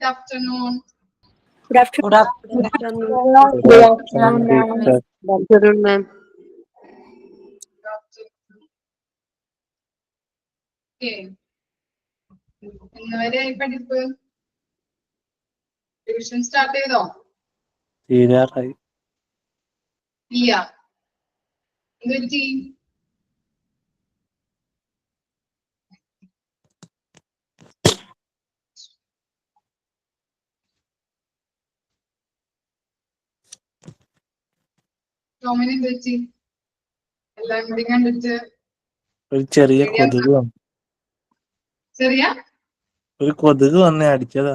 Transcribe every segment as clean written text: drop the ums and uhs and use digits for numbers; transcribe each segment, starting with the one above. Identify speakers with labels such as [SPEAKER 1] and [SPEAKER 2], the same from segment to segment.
[SPEAKER 1] Good afternoon.
[SPEAKER 2] Good afternoon.
[SPEAKER 3] Good afternoon.
[SPEAKER 2] Good afternoon, ma'am.
[SPEAKER 1] Okay. ഇന്നുവരെയായി പഠിപ്പ് tuition start ചെയ്തോ?
[SPEAKER 3] തീരാറായി.
[SPEAKER 1] ഇല്ല. എന്തുപറ്റി? ടോമിന് എന്തുപറ്റി? എല്ലാം കൂടി കണ്ടിട്ട്
[SPEAKER 3] ഒരു ചെറിയ കൊതുക് വന്നു.
[SPEAKER 1] ചെറിയ
[SPEAKER 3] ഒരു കൊതുക് വന്നേ അടിച്ചതാ.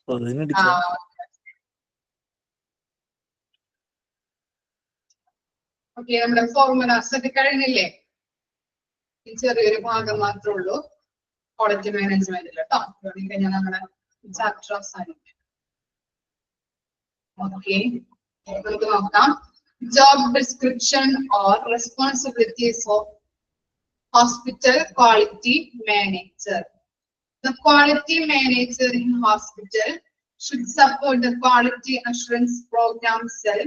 [SPEAKER 3] കൊതുകിനടിച്ച.
[SPEAKER 1] ഓക്കെ, നമ്മുടെ ഫോർമുലാസ് ഒക്കെ കഴിഞ്ഞില്ലേ? ഈ ചെറിയൊരു ഭാഗം മാത്രമേ ഉള്ളൂ ക്വാളിറ്റി മാനേജ്മെന്റിൽ കേട്ടോ. കഴിഞ്ഞാൽ നമ്മുടെ ചാപ്റ്റർ അവസാനിക്കും. ഓക്കെ, നമുക്ക് നോക്കാം. Job description or responsibilities of hospital quality manager. The quality manager in hospital should support the quality assurance program cell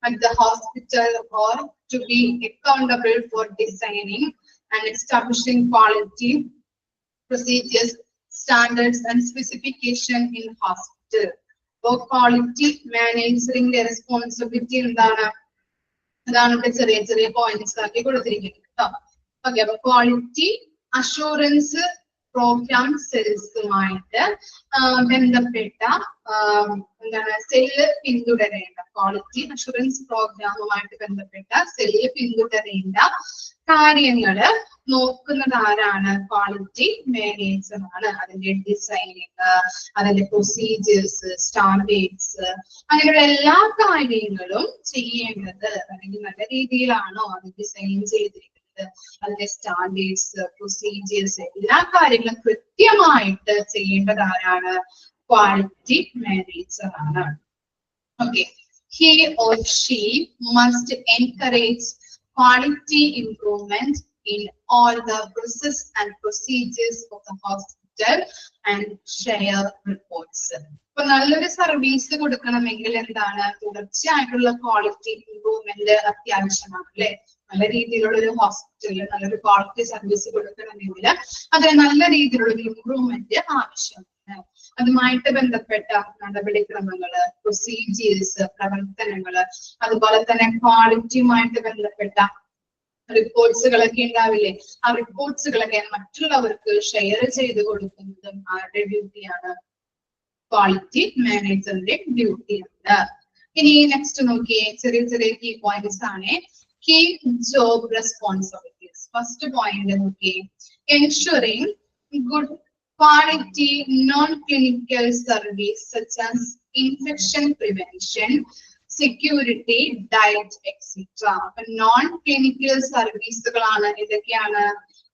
[SPEAKER 1] at the hospital or to be accountable for designing and establishing quality procedures, standards and specification in hospital. So quality managing the responsibility എന്താണ്? അതാണ് ഇവിടെ ചെറിയ ചെറിയ points ആക്കി കൊടുത്തിരിക്കുന്നത്. Okay, അപ്പൊ quality assurance programme സെൽസുമായിട്ട് ബന്ധപ്പെട്ട എന്താണ് സെല്ല് പിന്തുടരേണ്ട, ക്വാളിറ്റി അഷുറൻസ് പ്രോഗ്രാമുമായിട്ട് ബന്ധപ്പെട്ട സെല്ല് പിന്തുടരേണ്ട കാര്യങ്ങള് നോക്കുന്നത് ആരാണ്? ക്വാളിറ്റി മാനേജർ ആണ്. അതിന്റെ ഡിസൈനിങ്, അതിന്റെ പ്രൊസീജിയേഴ്സ്, സ്റ്റാൻഡേർഡ്സ്, അങ്ങനെയുള്ള എല്ലാ കാര്യങ്ങളും ചെയ്യേണ്ടത് അല്ലെങ്കിൽ നല്ല രീതിയിലാണോ അത് ഡിസൈൻ ചെയ്തിരിക്കുന്നത്, അതിന്റെ സ്റ്റാൻഡേർഡ്സ്, പ്രൊസീജിയേഴ്സ്, എല്ലാ കാര്യങ്ങളും കൃത്യമായിട്ട് ചെയ്യേണ്ടത് ആരാണ്? ക്വാളിറ്റി മാനേജർ ആണ്. Okay, he or she must encourage quality improvement in all the process and procedures of the hospital and share reports. ഇപ്പൊ നല്ലൊരു സർവീസ് കൊടുക്കണമെങ്കിൽ എന്താണ്? തുടർച്ചയായിട്ടുള്ള ക്വാളിറ്റി ഇംപ്രൂവ്മെന്റ് അത്യാവശ്യമാണ് അല്ലെ? നല്ല രീതിയിലുള്ള ഒരു ഹോസ്പിറ്റലിൽ നല്ലൊരു ക്വാളിറ്റി സർവീസ് കൊടുക്കണമെങ്കിൽ അതിന് നല്ല രീതിയിലുള്ള ഒരു ഇംപ്രൂവ്മെന്റ് ആവശ്യമാണ്. അതുമായിട്ട് ബന്ധപ്പെട്ട നടപടിക്രമങ്ങള്, പ്രൊസീജിയേഴ്സ്, പ്രവർത്തനങ്ങള്, അതുപോലെ തന്നെ ക്വാളിറ്റിയുമായിട്ട് ബന്ധപ്പെട്ട റിപ്പോർട്ട്സുകളൊക്കെ ഉണ്ടാവില്ലേ? ആ റിപ്പോർട്ട്സുകളൊക്കെ മറ്റുള്ളവർക്ക് ഷെയർ ചെയ്ത് കൊടുക്കുന്നതും ആരുടെ ഡ്യൂട്ടിയാണ്? ക്വാളിറ്റി മാനേജറിന്റെ ഡ്യൂട്ടിയാണ്. ഇനി നെക്സ്റ്റ് നോക്കിയേ, ചെറിയ ചെറിയ കീ പോയിന്റ്സ് ആണ്. Key job responsibilities. First point നോക്കിയേ, ensuring good quality non-clinical service such as infection prevention, security, diet, etc. Non-clinical സർവീസുകളാണ് ഇതൊക്കെയാണ്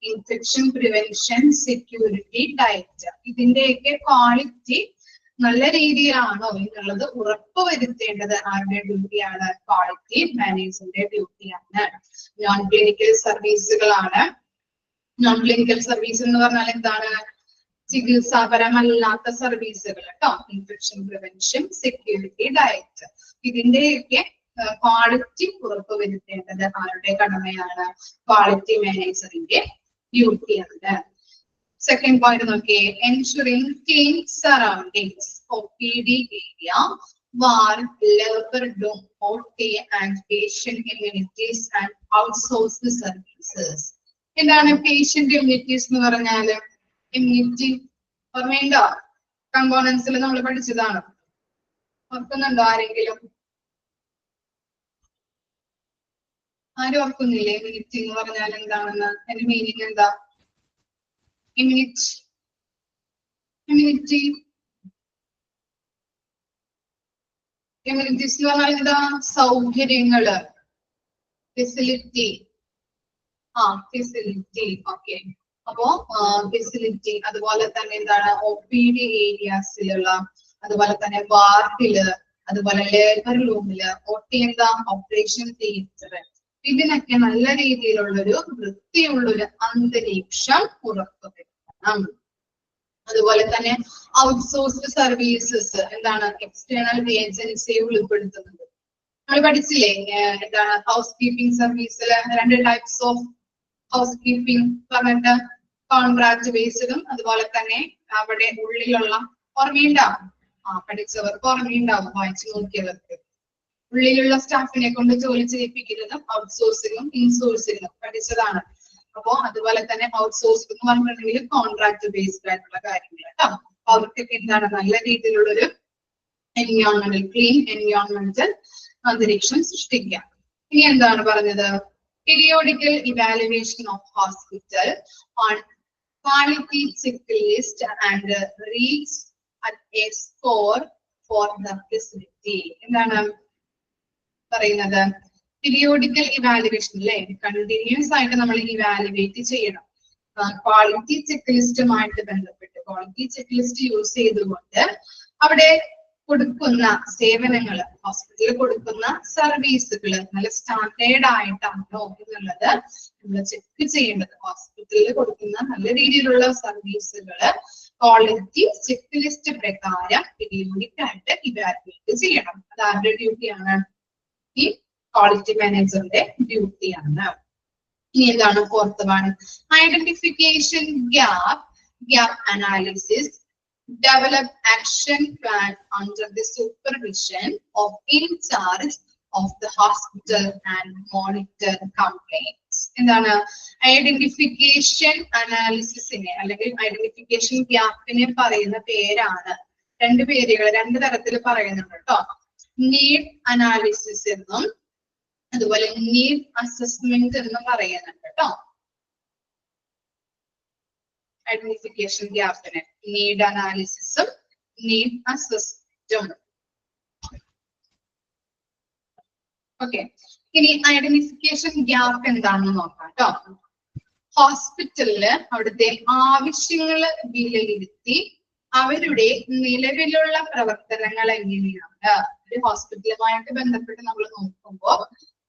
[SPEAKER 1] ഇൻഫെക്ഷൻ പ്രിവെൻഷൻ, സെക്യൂരിറ്റി, ഡയറ്റ്. ഇതിന്റെയൊക്കെ ക്വാളിറ്റി നല്ല രീതിയിലാണോ എന്നുള്ളത് ഉറപ്പുവരുത്തേണ്ടത് ആരുടെ ഡ്യൂട്ടിയാണ്? ക്വാളിറ്റി മാനേജറിന്റെ ഡ്യൂട്ടിയാണ്. നോൺ ക്ലിനിക്കൽ സർവീസുകളാണ്. നോൺ ക്ലിനിക്കൽ സർവീസ് എന്ന് പറഞ്ഞാൽ എന്താണ്? ചികിത്സാപരമല്ലാത്ത സർവീസുകൾ കേട്ടോ. ഇൻഫെക്ഷൻ പ്രിവെൻഷൻ, സെക്യൂരിറ്റി, ഡയറ്റ്, ഇതിന്റെയൊക്കെ ക്വാളിറ്റി ഉറപ്പുവരുത്തേണ്ടത് ആരുടെ കടമയാണ്? ക്വാളിറ്റി മാനേജറിന്റെ ഡ്യൂട്ടിയാണ്. സെക്കൻഡ് പോയിന്റ് നോക്കിയേ, ensuring clean surroundings, OPD area, ward, labour room, OT and patient immunities and outsourced services. എന്താണ് പേഷ്യന്റ് ഇമ്മ്യൂണിറ്റീസ് എന്ന് പറഞ്ഞാല്? ഇമ്മ്യൂണിറ്റി ഓർമ്മയുണ്ടോ? കമ്പോണൻസിൽ നമ്മൾ പഠിച്ചതാണ്. ഓർക്കുന്നുണ്ടോ ആരെങ്കിലും? ആരും ഓർക്കുന്നില്ലേ ഇമ്മ്യൂണിറ്റി എന്ന് പറഞ്ഞാൽ എന്താണെന്ന്? അതിന്റെ മീനിങ് എന്താ? ഇമ്മ്യൂണിറ്റി ഇമ്മ്യൂണിറ്റീസ് എന്ന് പറഞ്ഞാൽ എന്താ? സൗകര്യങ്ങള്, ഫെസിലിറ്റി. ഫെസിലിറ്റി. ഓക്കെ, അപ്പോ ഫെസിലിറ്റി, അതുപോലെ തന്നെ എന്താണ്? OPD ഏരിയാസിലുള്ള, അതുപോലെ തന്നെ വാർഡില്, അതുപോലെ ലേബർ റൂമില്, OT എന്താ? Operation theatre. ഇതിനൊക്കെ നല്ല രീതിയിലുള്ളൊരു വൃത്തിയുള്ളൊരു അന്തരീക്ഷം ഉറപ്പുവരുത്തണം. അതുപോലെ തന്നെ ഔട്ട്സോഴ്സ്ഡ് സർവീസസ് എന്താണ് എക്സ്റ്റേണൽ ഏജൻസിയെ ഉൾപ്പെടുത്തുന്നത്. നമ്മൾ പഠിച്ചില്ലേ എന്താണ് ഹൗസ് കീപ്പിംഗ് സർവീസിൽ 2 ടൈപ്സ് ഓഫ് ഹൗസ് കീപ്പിംഗ് പറഞ്ഞിട്ട് കോൺട്രാക്ട് ബേസ്ഡും അതുപോലെ തന്നെ അവിടെ ഉള്ളിലുള്ള ഓർമ്മയുണ്ടാവും. പഠിച്ചവർക്ക് ഓർമ്മയുണ്ടാവും, വായിച്ചു നോക്കിയവർക്ക്. ഉള്ളിലുള്ള സ്റ്റാഫിനെ കൊണ്ട് ജോലി ചെയ്യിപ്പിക്കുന്നതും ഔട്ട്സോഴ്സിങ്ങും ഇൻസോഴ്സിങ്ങും പഠിച്ചതാണ്. അപ്പോ അതുപോലെ തന്നെ ഔട്ട്സോഴ്സിംഗ് എന്ന് പറഞ്ഞിട്ടുണ്ടെങ്കിൽ കോൺട്രാക്ട് ബേസ്ഡ് ആയിട്ടുള്ള കാര്യങ്ങൾ കേട്ടോ. അവർക്കൊക്കെ എന്താണ് നല്ല രീതിയിലുള്ളൊരു എൻവയോൺമെന്റൽ ക്ലീൻ എൻവയോൺമെന്റൽ അന്തരീക്ഷം സൃഷ്ടിക്കാം. ഇനി എന്താണ് പറഞ്ഞത്? Periodical evaluation of hospital on quality check list and reach at A score for the facility. എന്താണ് പറയുന്നത്? പീരിയോഡിക്കൽ ഇവാലുവേഷൻ അല്ലെ, കണ്ടിന്യൂസ് ആയിട്ട് നമ്മൾ ഇവാലുവേറ്റ് ചെയ്യണം. ക്വാളിറ്റി ചെക്ക് ലിസ്റ്റുമായിട്ട് ബന്ധപ്പെട്ട് ക്വാളിറ്റി ചെക്ക് ലിസ്റ്റ് യൂസ് ചെയ്തുകൊണ്ട് അവിടെ കൊടുക്കുന്ന സേവനങ്ങൾ, ഹോസ്പിറ്റലിൽ കൊടുക്കുന്ന സർവീസുകൾ നല്ല സ്റ്റാൻഡേർഡ് ആയിട്ടാണോ എന്നുള്ളത് നമ്മൾ ചെക്ക് ചെയ്യേണ്ടത്. ഹോസ്പിറ്റലിൽ കൊടുക്കുന്ന നല്ല രീതിയിലുള്ള സർവീസുകൾ ക്വാളിറ്റി ചെക്ക് ലിസ്റ്റ് പ്രകാരം പീരിയോഡിക് ആയിട്ട് ഇവാലുവേറ്റ് ചെയ്യണം. അത് ആരുടെ ഡ്യൂട്ടിയാണ്? ഈ ക്വാളിറ്റി മാനേജറിന്റെ ഡ്യൂട്ടിയാണ്. ഇനി എന്താണ് fourth one? Identification gap analysis, develop action plan under the supervision of in charge of the hospital and monitor complaints. എന്താണ് ഐഡന്റിഫിക്കേഷൻ അനാലിസിസിനെ അല്ലെങ്കിൽ ഐഡന്റിഫിക്കേഷൻ ഗ്യാപ്പിനെ പറയുന്ന പേരാണ്, 2 പേരുകൾ 2 തരത്തിൽ പറയുന്നുണ്ട് കേട്ടോ. നീഡ് അനാലിസിസ് എന്നും അതുപോലെ നീഡ് അസസ്മെന്റ് എന്നും പറയുന്നുണ്ട് കേട്ടോ. ഐഡന്റിഫിക്കേഷൻ ഗ്യാപ്പിന് നീഡ് അനാലിസിസും നീഡ് അസസ്മെന്റും. ഓക്കെ, ഇനി ഐഡന്റിഫിക്കേഷൻ ഗ്യാപ്പ് എന്താണെന്ന് നോക്കാം കേട്ടോ. ഹോസ്പിറ്റലില് അവിടുത്തെ ആവശ്യങ്ങൾ വിലയിരുത്തി അവരുടെ നിലവിലുള്ള പ്രവർത്തനങ്ങൾ എങ്ങനെയാണ്, ഒരു ഹോസ്പിറ്റലുമായിട്ട് ബന്ധപ്പെട്ട് നമ്മൾ നോക്കുമ്പോൾ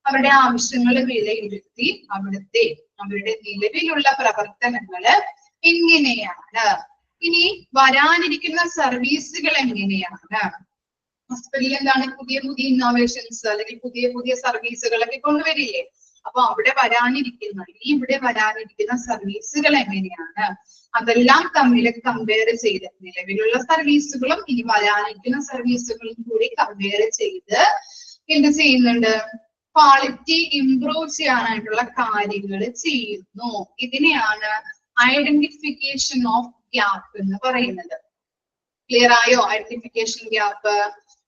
[SPEAKER 1] അവരുടെ ആവശ്യങ്ങൾ വിലയിരുത്തി അവരുടെ നിലവിലുള്ള പ്രവർത്തനങ്ങള് എങ്ങനെയാണ്, ഇനി വരാനിരിക്കുന്ന സർവീസുകൾ എങ്ങനെയാണ്. ഹോസ്പിറ്റലിൽ എന്താണ് പുതിയ ഇന്നോവേഷൻസ് അല്ലെങ്കിൽ പുതിയ സർവീസുകളൊക്കെ കൊണ്ടുവരില്ലേ. അപ്പൊ ഇവിടെ വരാനിരിക്കുന്ന സർവീസുകൾ എങ്ങനെയാണ്, അതെല്ലാം തമ്മിൽ കമ്പയർ ചെയ്ത് നിലവിലുള്ള സർവീസുകളും ഇനി വരാനിരിക്കുന്ന സർവീസുകളും കൂടി കമ്പയർ ചെയ്ത് എന്ത് ചെയ്യുന്നുണ്ട്? ക്വാളിറ്റി ഇംപ്രൂവ് ചെയ്യാനായിട്ടുള്ള കാര്യങ്ങൾ ചെയ്യുന്നു. ഇതിനെയാണ് ഐഡന്റിഫിക്കേഷൻ ഓഫ് ഗ്യാപ്പ് എന്ന് പറയുന്നത്. ക്ലിയർ ആയോ? ഐഡന്റിഫിക്കേഷൻ ഗ്യാപ്പ്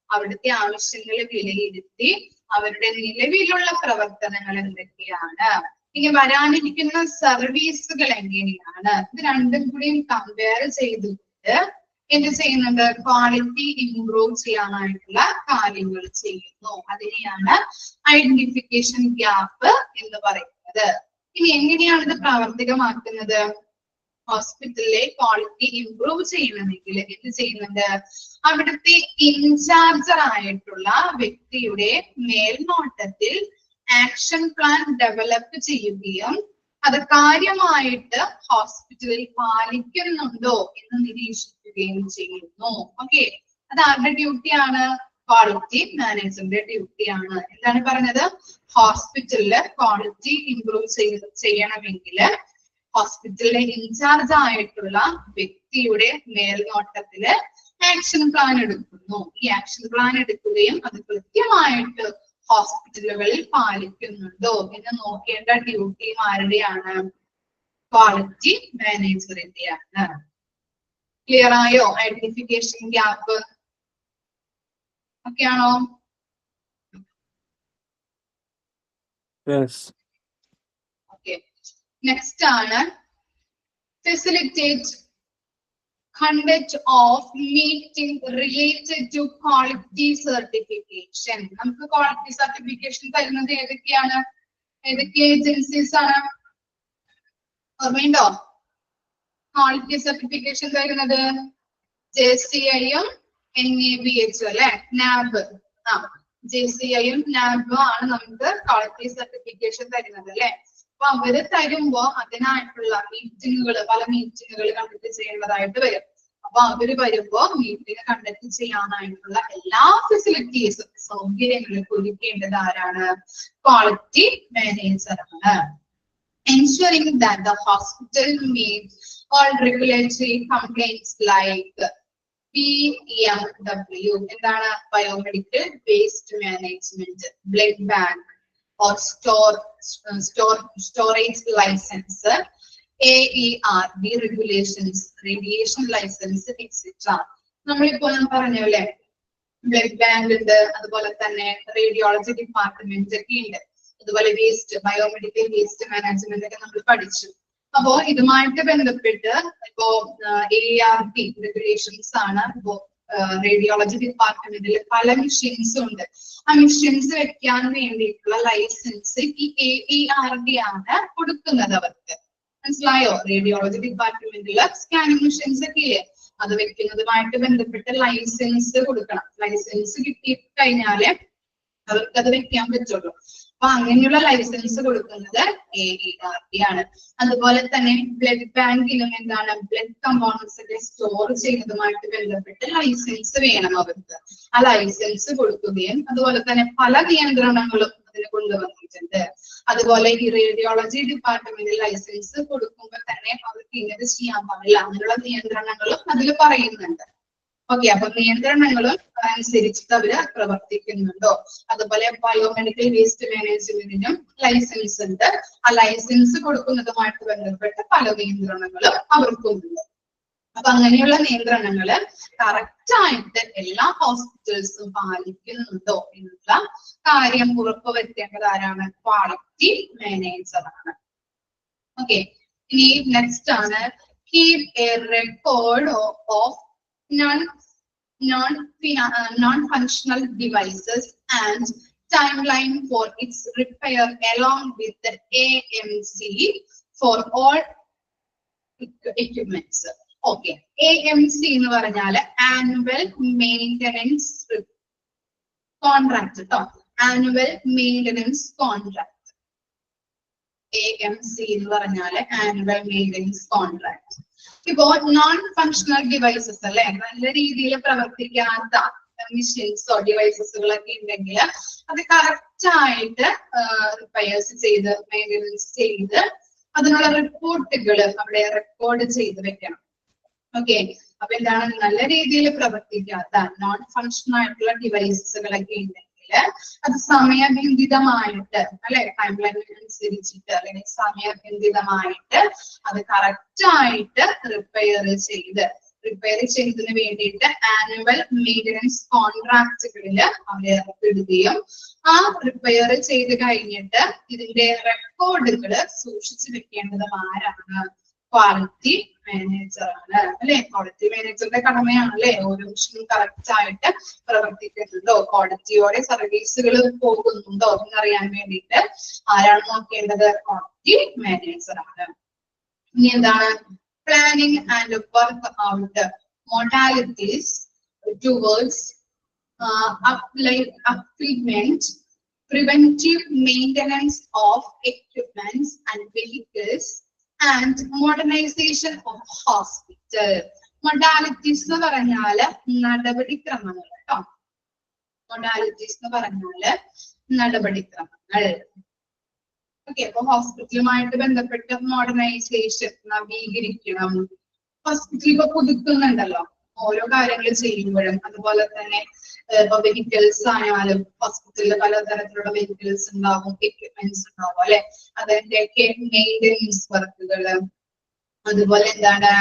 [SPEAKER 1] അവിടുത്തെ ആവശ്യങ്ങൾ വിലയിരുത്തി അവരുടെ നിലവിലുള്ള പ്രവർത്തനങ്ങൾ എന്തൊക്കെയാണ്, ഇനി വരാനിരിക്കുന്ന സർവീസുകൾ എങ്ങനെയാണ്, ഇത് രണ്ടും കൂടിയും കമ്പയർ ചെയ്തുകൊണ്ട് എന്ത് ചെയ്യുന്നുണ്ട്? ക്വാളിറ്റി ഇംപ്രൂവ് ചെയ്യാനായിട്ടുള്ള കാര്യങ്ങൾ ചെയ്യുന്നു. അതിനെയാണ് ഐഡന്റിഫിക്കേഷൻ ഗ്യാപ്പ് എന്ന് പറയുന്നത്. ഇനി എങ്ങനെയാണ് ഇത് പ്രാവർത്തികമാക്കുന്നത്? ഹോസ്പിറ്റലിലെ ക്വാളിറ്റി ഇംപ്രൂവ് ചെയ്യണമെങ്കിൽ എന്ത് ചെയ്യുന്നുണ്ട്? അവിടുത്തെ ഇൻചാർജർ ആയിട്ടുള്ള വ്യക്തിയുടെ മേൽനോട്ടത്തിൽ ആക്ഷൻ പ്ലാൻ ഡെവലപ്പ് ചെയ്യുകയും അത് കാര്യമായിട്ട് ഹോസ്പിറ്റലിൽ പാലിക്കുന്നുണ്ടോ എന്ന് നിരീക്ഷിക്കുകയും ചെയ്യുന്നു. ഓക്കെ, അത് ആരുടെ ഡ്യൂട്ടിയാണ്? ക്വാളിറ്റി മാനേജറിന്റെ ഡ്യൂട്ടിയാണ്. എന്താണ് പറഞ്ഞത്? ഹോസ്പിറ്റലില് ക്വാളിറ്റി ഇംപ്രൂവ് ചെയ്യണമെങ്കിൽ ഹോസ്പിറ്റലിലെ ഇൻചാർജ് ആയിട്ടുള്ള വ്യക്തിയുടെ മേൽനോട്ടത്തില് ആക്ഷൻ പ്ലാൻ എടുക്കുന്നു. ഈ ആക്ഷൻ പ്ലാൻ എടുക്കുകയും അത് കൃത്യമായിട്ട് ഹോസ്പിറ്റലുകളിൽ പാലിക്കുന്നുണ്ടോ എന്ന് നോക്കേണ്ട ഡ്യൂട്ടി ആരുടെയാണ്? ക്വാളിറ്റി മാനേജറിന്റെയാണ്. ക്ലിയർ ആയോ? ഐഡന്റിഫിക്കേഷൻ ഗ്യാപ്പ് ഒക്കെ ആണോ? ഓക്കെ, നെക്സ്റ്റ് ആണ് facilitate conduct of meeting related to quality certification. നമുക്ക് ക്വാളിറ്റി സർട്ടിഫിക്കേഷൻ തരുന്നത് ഏതൊക്കെ ഏജൻസീസ് ആണ്? ഓർമ്മയുണ്ടോ? ക്വാളിറ്റി സർട്ടിഫിക്കേഷൻ തരുന്നത് JCIയും NABH അല്ലെ, നാബ്. JCIയും നാബും ആണ് നമുക്ക് ക്വാളിറ്റി സർട്ടിഫിക്കേഷൻ തരുന്നത് അല്ലെ. അപ്പൊ അവര് തരുമ്പോ അതിനായിട്ടുള്ള പല മീറ്റിങ്ങുകൾ കണ്ടക്ട് ചെയ്യേണ്ടതായിട്ട് വരും. അപ്പൊ അവര് വരുമ്പോ മീറ്റിംഗ് കണ്ടക്ട് ചെയ്യാനായിട്ടുള്ള എല്ലാ ഫെസിലിറ്റീസും സൗകര്യങ്ങളും ഒരുക്കേണ്ടത് ആരാണ്? ക്വാളിറ്റി മാനേജർ ആണ്. Ensuring that the hospital meets all regulatory complaints like PEMW, എന്താണ്? Biomedical waste management, blood bank or storage license, AERB regulations, radiation license, etc. നമ്മളിപ്പോ ഞാൻ പറഞ്ഞല്ലേ ബ്ലഡ് ബാങ്ക് ഉണ്ട്, അതുപോലെ തന്നെ റേഡിയോളജി ഡിപ്പാർട്ട്മെന്റ് ഒക്കെ ഉണ്ട്, അതുപോലെ വേസ്റ്റ് ബയോമെഡിക്കൽ വേസ്റ്റ് മാനേജ്മെന്റ് ഒക്കെ നമ്മൾ പഠിച്ചു. അപ്പോ ഇതുമായിട്ട് ബന്ധപ്പെട്ട് ഇപ്പോ AERB regulations ആണ്. ഇപ്പോ റേഡിയോളജി ഡിപ്പാർട്ട്മെന്റിൽ പല മെഷീൻസ് ഉണ്ട്. ആ മെഷീൻസ് വെക്കാൻ വേണ്ടിയിട്ടുള്ള ലൈസൻസ് ഈ AERB ആണ് കൊടുക്കുന്നത് അവർക്ക്. മനസ്സിലായോ? റേഡിയോളജി ഡിപ്പാർട്ട്മെന്റില് സ്കാനിങ് മെഷീൻസ് ഒക്കെ ഇല്ലേ, അത് വെക്കുന്നതുമായിട്ട് ബന്ധപ്പെട്ട് ലൈസൻസ് കൊടുക്കണം. ലൈസൻസ് കിട്ടി കഴിഞ്ഞാല് അവർക്കത് വെക്കാൻ പറ്റുള്ളൂ. അപ്പൊ അങ്ങനെയുള്ള ലൈസൻസ് കൊടുക്കുന്നത് AERB ആണ്. അതുപോലെ തന്നെ ബ്ലഡ് ബാങ്കിലും എന്താണ്, ബ്ലഡ് കമ്പോണൻസ് ഒക്കെ സ്റ്റോർ ചെയ്യുന്നതുമായിട്ട് ബന്ധപ്പെട്ട് ലൈസൻസ് വേണം അവർക്ക്. ആ ലൈസൻസ് കൊടുക്കുകയും അതുപോലെ തന്നെ പല നിയന്ത്രണങ്ങളും അതിന് കൊണ്ടുവന്നിട്ടുണ്ട്. അതുപോലെ ഈ റേഡിയോളജി ഡിപ്പാർട്ട്മെന്റിൽ ലൈസൻസ് കൊടുക്കുമ്പോൾ തന്നെ അവർക്ക് ഇങ്ങനെ ചെയ്യാൻ പാടില്ല, അങ്ങനെയുള്ള നിയന്ത്രണങ്ങളും അതിൽ പറയുന്നുണ്ട്. ഓക്കെ, അപ്പൊ നിയന്ത്രണങ്ങളും അനുസരിച്ചിട്ട് അവര് പ്രവർത്തിക്കുന്നുണ്ടോ? അതുപോലെ ബയോമെഡിക്കൽ വേസ്റ്റ് മാനേജ്മെന്റിനും ലൈസൻസ് ഉണ്ട്. ആ ലൈസൻസ് കൊടുക്കുന്നതുമായിട്ട് ബന്ധപ്പെട്ട് പല നിയന്ത്രണങ്ങളും അവർക്കുണ്ട്. അപ്പൊ അങ്ങനെയുള്ള നിയന്ത്രണങ്ങള് കറക്റ്റ് ആയിട്ട് എല്ലാ ഹോസ്പിറ്റൽസും പാലിക്കുന്നുണ്ടോ എന്നുള്ള കാര്യം ഉറപ്പുവരുത്തേണ്ടത് ആരാണ്? ക്വാളിറ്റി മാനേജർ ആണ്. ഓക്കെ, ഇനി നെക്സ്റ്റ് ആണ് keep A record of non-functional devices and timeline for its repair along with the AMC for all equipments. Okay, AMC എന്ന് പറഞ്ഞാല് ആനുവൽ മെയിൻ്റനൻസ് കോൺട്രാക്ട് ട്ടോ. ആനുവൽ മെയിൻ്റനൻസ് കോൺട്രാക്ട് AMC എന്ന് പറഞ്ഞാല് annual maintenance contract. ഇപ്പോ non functional devices അല്ലെ, നല്ല രീതിയിൽ പ്രവർത്തിക്കാത്ത മെഷീൻസോ ഡിവൈസസുകളൊക്കെ ഉണ്ടെങ്കിൽ അത് കറക്റ്റ് ആയിട്ട് റിപ്പയർസ് ചെയ്ത് മെയിൻ്റനൻസ് ചെയ്ത് അതിനുള്ള റിപ്പോർട്ടുകൾ അവിടെ റെക്കോർഡ് ചെയ്ത് വെക്കണം. ഓക്കെ, അപ്പൊ എന്താണ്, നല്ല രീതിയിൽ പ്രവർത്തിക്കാത്ത നോൺ ഫങ്ഷണൽ ആയിട്ടുള്ള ഡിവൈസസുകളൊക്കെ ഉണ്ടെങ്കിൽ അത് സമയബന്ധിതമായിട്ട് അല്ലെ, ടൈം ലൈൻ അനുസരിച്ചിട്ട് അല്ലെങ്കിൽ സമയബന്ധിതമായിട്ട് അത് കറക്റ്റ് ആയിട്ട് റിപ്പയർ ചെയ്തതിന് വേണ്ടിയിട്ട് ആനുവൽ മെയിൻ്റനൻസ് കോൺട്രാക്റ്റുകളിൽ അവരെ ഏർപ്പെടുകയും ആ റിപ്പയർ ചെയ്ത് കഴിഞ്ഞിട്ട് ഇതിന്റെ റെക്കോർഡുകൾ സൂക്ഷിച്ചു വെക്കേണ്ടതും ആരാണ്? ക്വാളിറ്റി മാനേജർ ആണ് അല്ലെ. ക്വാളിറ്റി മാനേജറുടെ കടമയാണ് അല്ലെ, ഓരോ മെഷീനും കറക്റ്റ് ആയിട്ട് പ്രവർത്തിക്കുന്നുണ്ടോ, ക്വാളിറ്റിയോടെ സർവീസുകൾ പോകുന്നുണ്ടോ എന്നറിയാൻ വേണ്ടിയിട്ട് ആരാണ് നോക്കേണ്ടത്? ക്വാളിറ്റി മാനേജർ ആണ്. ഇനി എന്താണ്? Planning and work out modalities towards upfront preventive maintenance of equipments and vehicles and modernization of hospital. Modalities എന്ന് പറഞ്ഞാല് നടപടിക്രമങ്ങൾ കേട്ടോ. Modalities എന്ന് പറഞ്ഞാല് നടപടിക്രമങ്ങൾ. ഓക്കെ, അപ്പൊ ഹോസ്പിറ്റലുമായിട്ട് ബന്ധപ്പെട്ട് മോഡേണൈസേഷൻ, നവീകരിക്കണം. ഹോസ്പിറ്റൽ ഇപ്പൊ പുതുക്കുന്നുണ്ടല്ലോ ഓരോ കാര്യങ്ങൾ ചെയ്യുമ്പോഴും. അതുപോലെ തന്നെ ഇപ്പൊ വെഹിക്കിൾസ് ആയാലും ഹോസ്പിറ്റലിൽ പലതരത്തിലുള്ള വെഹിക്കിൾസ് ഉണ്ടാവും, എക്യുപ്മെന്റ്സ് ഉണ്ടാവും അല്ലെ, അതിന്റെയൊക്കെ മെയിൻ്റനൻസ് വർക്കുകള്, അതുപോലെ എന്താണ്,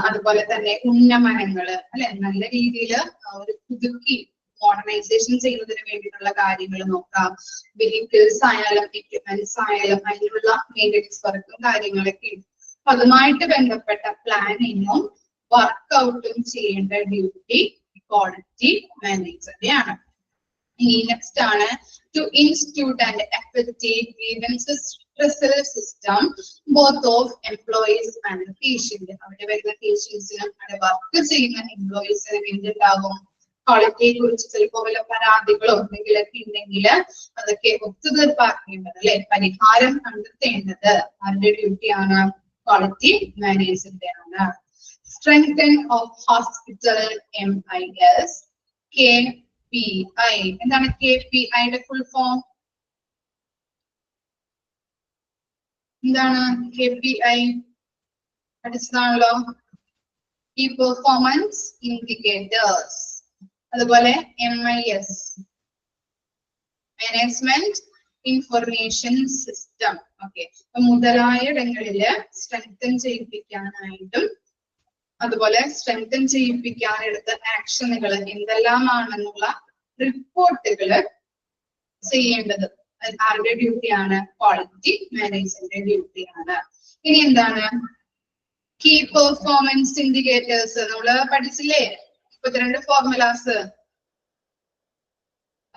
[SPEAKER 1] അതുപോലെ തന്നെ ഉന്നമനങ്ങള് അല്ലെ, നല്ല രീതിയിൽ ഒരു പുതുക്കി മോഡേണൈസേഷൻ ചെയ്യുന്നതിന് വേണ്ടിയിട്ടുള്ള കാര്യങ്ങൾ നോക്കാം. വെഹിക്കിൾസ് ആയാലും എക്യുപ്മെന്റ്സ് ആയാലും അതിനുള്ള മെയിൻ്റനൻസ് വർക്കും കാര്യങ്ങളൊക്കെ ഉണ്ട്. അപ്പൊ അതുമായിട്ട് ബന്ധപ്പെട്ട പ്ലാനിങ്ങും വർക്ക്ഔട്ടും ചെയ്യേണ്ട ഡ്യൂട്ടി ക്വാളിറ്റി മാനേജറുടെയാണ്. ഇനി നെക്സ്റ്റ് ആണ് to institute and effective grievances redressal system both of employees and patient. അവിടെ വരുന്ന പേഷ്യൻസിനും അവിടെ വർക്ക് ചെയ്യുന്ന എംപ്ലോയീസിനും എന്തുണ്ടാകും? ക്വാളിറ്റിയെ കുറിച്ച് ചിലപ്പോൾ വല്ല പരാതികളോ എന്തെങ്കിലൊക്കെ ഉണ്ടെങ്കിൽ അതൊക്കെ ഒത്തുതീർപ്പാക്കേണ്ടത് അല്ലെ, പരിഹാരം കണ്ടെത്തേണ്ടത് ആരുടെ ഡ്യൂട്ടിയാണ്? ക്വാളിറ്റി മാനേജറുടെ ആണ്. Strengthening of hospital MIS. KPI. എന്താണ് KPI യുടെ full form? എന്താണ് KPI? പഠിച്ചതാണല്ലോ. Key Performance Indicators. അതുപോലെ MIS. Management Information System. Okay, മുതലായ ഇടങ്ങളില് സ്ട്രെങ്തൻ ചെയ്യിപ്പിക്കാനായിട്ടും അതുപോലെ സ്ട്രെങ്തൻ ചെയ്യിപ്പിക്കാൻ എടുത്ത ആക്ഷനുകൾ എന്തെല്ലാമാണെന്നുള്ള റിപ്പോർട്ടുകൾ ചെയ്യേണ്ടത് ആരുടെ ഡ്യൂട്ടിയാണ്? ക്വാളിറ്റി മാനേജറിന്റെ ഡ്യൂട്ടിയാണ്. ഇനി എന്താണ് കീ പെർഫോമൻസ് ഇൻഡിക്കേറ്റേഴ്സ്? നമ്മള് പഠിച്ചില്ലേ 32 formulas.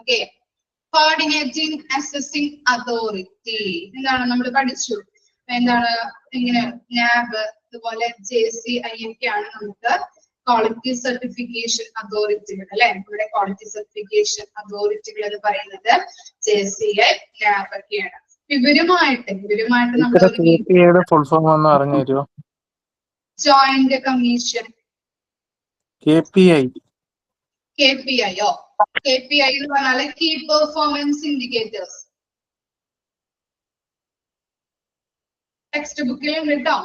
[SPEAKER 1] Okay, coordinating assessing authority എന്താണ് നമ്മൾ പഠിച്ചു. എന്താണ് ഇങ്ങനെ നാബ് അതുപോലെ JCI ഒക്കെയാണ് നമുക്ക് ക്വാളിറ്റി സർട്ടിഫിക്കേഷൻ അതോറിറ്റികൾ അല്ലെ. ഇവിടെ ക്വാളിറ്റി സർട്ടിഫിക്കേഷൻ അതോറിറ്റികൾ എന്ന് പറയുന്നത് JCI, നാബ് ഒക്കെയാണ്. ഇവരുമായിട്ട് നമ്മൾ
[SPEAKER 3] ഫുൾ ഫോം ഒന്ന് പറഞ്ഞു തരുമോ?
[SPEAKER 1] Joint commission.
[SPEAKER 3] KPI.
[SPEAKER 1] KPI ഓ? KPI എന്ന് പറഞ്ഞാൽ കീ പെർഫോമൻസ് ഇൻഡിക്കേറ്റേഴ്സ്. ടെക്സ്റ്റ് ബുക്കിൽ ഉണ്ട് കേട്ടോ.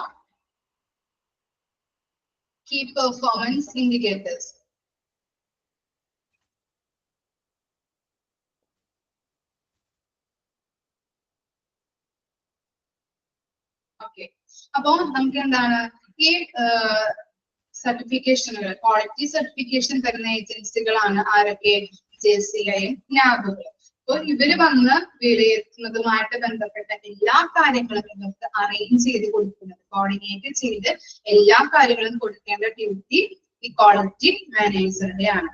[SPEAKER 1] Key Performance Indicators. Okay. അപ്പോ നമുക്ക് എന്താണ് ഈ സർട്ടിഫിക്കേഷനുകൾ, ക്വാളിറ്റി സർട്ടിഫിക്കേഷൻ തരുന്ന ഏജൻസികളാണ് ആരൊക്കെ? JCI, നാബുകൾ. അപ്പോൾ ഇവര് വന്ന് വിലയിരുത്തുന്നതുമായിട്ട് ബന്ധപ്പെട്ട എല്ലാ കാര്യങ്ങളും ഇവർക്ക് അറേഞ്ച് ചെയ്ത് കൊടുക്കുന്നത്, കോർഡിനേറ്റ് ചെയ്ത് എല്ലാ കാര്യങ്ങളും കൊടുക്കേണ്ട ഡ്യൂട്ടി ഈ ക്വാളിറ്റി മാനേജറുടെയാണ്.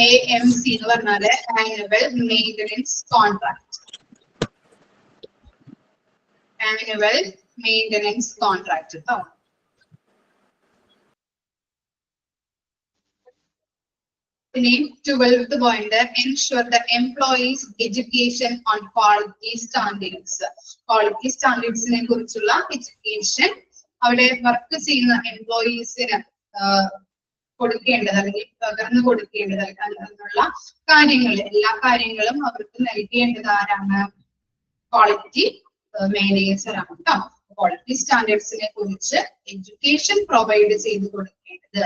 [SPEAKER 1] AMC എന്ന് പറഞ്ഞാല് annual maintenance contract. Annual maintenance contract കേട്ടോ. ഇനി 12th point, ensure the employees education on quality standards. Quality standards നെ കുറിച്ചുള്ള എഡ്യൂക്കേഷൻ അവിടെ വർക്ക് ചെയ്യുന്ന എംപ്ലോയീസിന് കൊടുക്കേണ്ടത് അല്ലെങ്കിൽ പകർന്നു കൊടുക്കേണ്ടത് എന്നുള്ള കാര്യങ്ങൾ, എല്ലാ കാര്യങ്ങളും അവർക്ക് നൽകേണ്ടത് ആരാണ്? ക്വാളിറ്റി മാനേജർ ആണ് കേട്ടോ. ക്വാളിറ്റി സ്റ്റാൻഡേർഡ്സിനെ കുറിച്ച് എഡ്യൂക്കേഷൻ പ്രൊവൈഡ് ചെയ്ത് കൊടുക്കേണ്ടത്